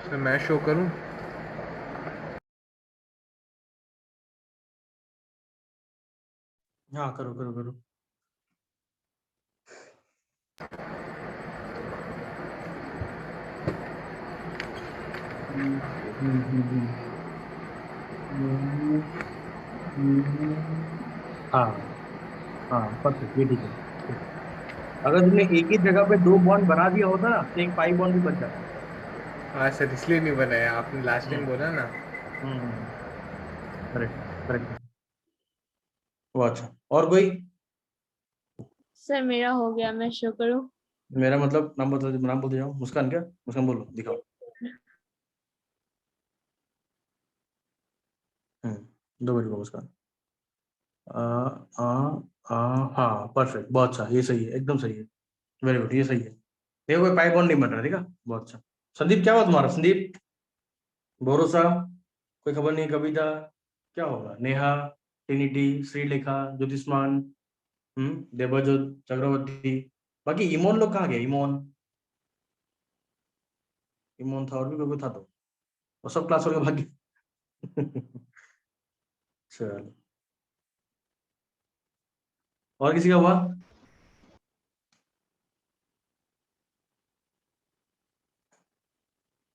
Speaker 4: सर मैं शो करूं?
Speaker 1: हाँ करो करो करो। हाँ हाँ परफेक्ट, ये ठीक है। अगर तुमने एक ही जगह पे दो बॉन्ड बना दिया होता ना तो एक पाई बॉन्ड भी बच जाता।
Speaker 4: हाँ सर, इसलिए नहीं बनाया, आपने लास्ट टाइम बोला ना।
Speaker 1: Correct correct. वो अच्छा, और कोई?
Speaker 6: सर मेरा हो गया, मैं शो करूँ?
Speaker 1: मेरा मतलब नाम बता, नाम बोलते जाओ। मुस्कान, क्या मुस्कान बोलो, दिखाओ। दो मिनट को मुस्कान। आ, आ, हाँ परफेक्ट, बहुत अच्छा, ये सही है, एकदम सही है, वेरी गुड, ये सही है। देखो कोई पाई बॉन्ड नहीं बन रहा, देखा, बहुत अच्छा। संदीप क्या हुआ तुम्हारा? संदीप, भरोसा, कोई खबर नहीं, कविता क्या होगा, नेहा, ट्रिनिटी, श्रीलेखा, ज्योतिष्मान, देवजोत, चक्रवर्ती। बाकी इमोन लोग कहाँ गए? इमोन, इमोन था, और भी कोई था तो वो सब क्लास छोड़ के भाग गए। चलो, और किसी का हुआ?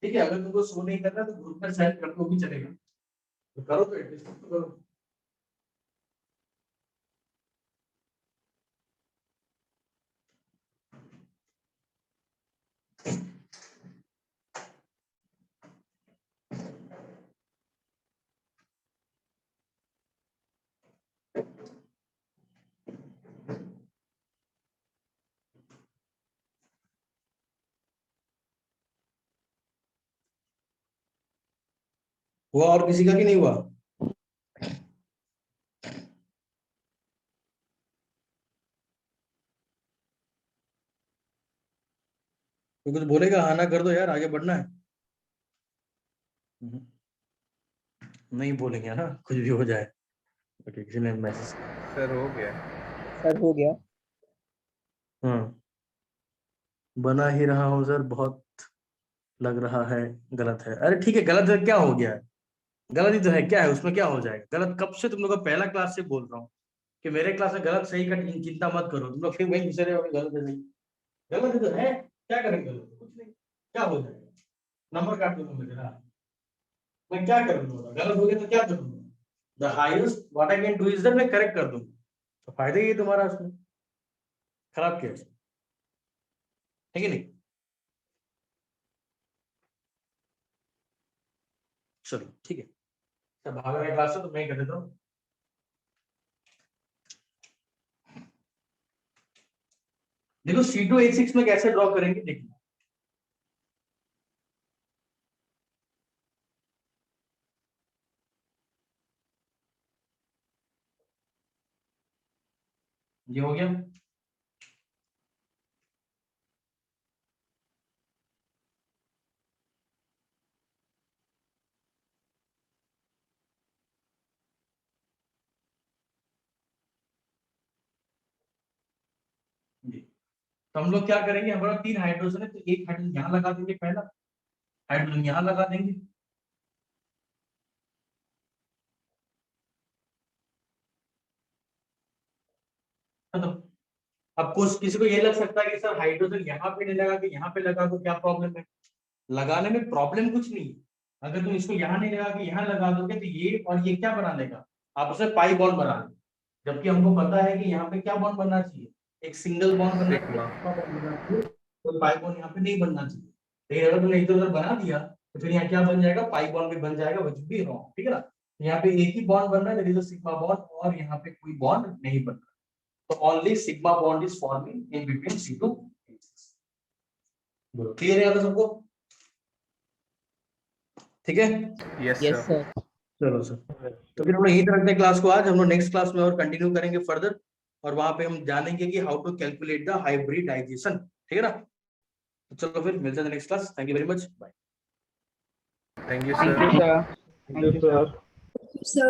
Speaker 1: ठीक है, अगर तुमको शो नहीं करना तो ग्रुप में सेंड कर दो भी चलेगा, तो करो, तो एटलीस्ट तो करो। हुआ और किसी का कि नहीं हुआ? तो कुछ बोलेगा? हाँ ना कर दो यार, आगे बढ़ना है। नहीं बोलेंगे ना, कुछ भी हो जाए। ओके, किसी ने मैसेज।
Speaker 4: सर हो गया।
Speaker 3: सर हो गया।
Speaker 1: बना ही रहा हूँ सर, बहुत लग रहा है गलत है। अरे ठीक है, गलत है, क्या हो गया है? गलत ही तो है, क्या है उसमें, क्या हो जाएगा गलत? कब से तुम लोग का पहला क्लास से बोल रहा हूँ कि मेरे क्लास में गलत सही का चिंता मत करो, तुम लोग फिर वही घुसे रहे हो गलत है सही। गलत ही तो है, क्या करेंगे गलत? कुछ नहीं, क्या हो जाएगा? नंबर काट दूंगा मेरा, मैं क्या करूंगा? गलत हो गया तो क्या करूंगा? The highest what I can do is that मैं करेक्ट कर दूंगा, तो फायदा ही है तुम्हारा उसमें, खराब क्या है? ठीक है नहीं? चलो ठीक है, सब भाग रहे क्लास से तो मैं ही कर देता हूँ। देखो C2H6 में कैसे ड्रॉ करेंगे, देखिए। ये हो गया। जी, तो हम लोग क्या करेंगे, हमारा 3 हाइड्रोजन है तो एक हाइड्रोजन यहाँ लगा देंगे, पहला हाइड्रोजन यहाँ लगा देंगे। तो अब कुछ किसी को ये लग सकता है कि सर हाइड्रोजन यहाँ पे नहीं लगा के यहाँ पे लगा दो, क्या प्रॉब्लम है? लगाने में प्रॉब्लम कुछ नहीं है। अगर तुम इसको यहाँ नहीं लगा के यहाँ लगा दोगे तो ये और ये क्या बना लेगा, आपस में पाई बॉन्ड बना लेगा। जबकि हमको पता है कि यहाँ पे क्या बॉन्ड बनना चाहिए, एक सिंगल बॉन्ड बनना चाहिए,
Speaker 4: सिग्मा।
Speaker 1: सिग्मा बॉन्ड बनना चाहिए, कोई पाई बॉन्ड यहाँ पे नहीं बनना चाहिए। लेकिन अगर तुमने इधर उधर बना दिया तो फिर यहाँ क्या बन जाएगा, पाई बॉन्ड भी बन जाएगा, विच बी रॉन्ग, ठीक है ना? यहाँ पे एक ही बॉन्ड बन रहा है, दैट इज सिग्मा बॉन्ड, और यहाँ पे कोई बॉन्ड नहीं बन रहा, तो only sigma bond is forming in between C2। Clear है सबको? ठीक है,
Speaker 4: यस
Speaker 2: Yes,
Speaker 4: सर।
Speaker 2: sir.
Speaker 1: चलो सर, तो फिर हम लोग यहीं तक रखते हैं क्लास को। आज हम लोग नेक्स्ट क्लास में और कंटिन्यू करेंगे फर्दर, और वहां पे हम जानेंगे कि how to calculate the hybridization, ठीक है ना? तो चलो फिर मिलते हैं next class, thank you very much, bye.
Speaker 4: Thank you
Speaker 3: thank you
Speaker 4: sir.
Speaker 3: Sir.
Speaker 7: Thank you sir.
Speaker 6: Sir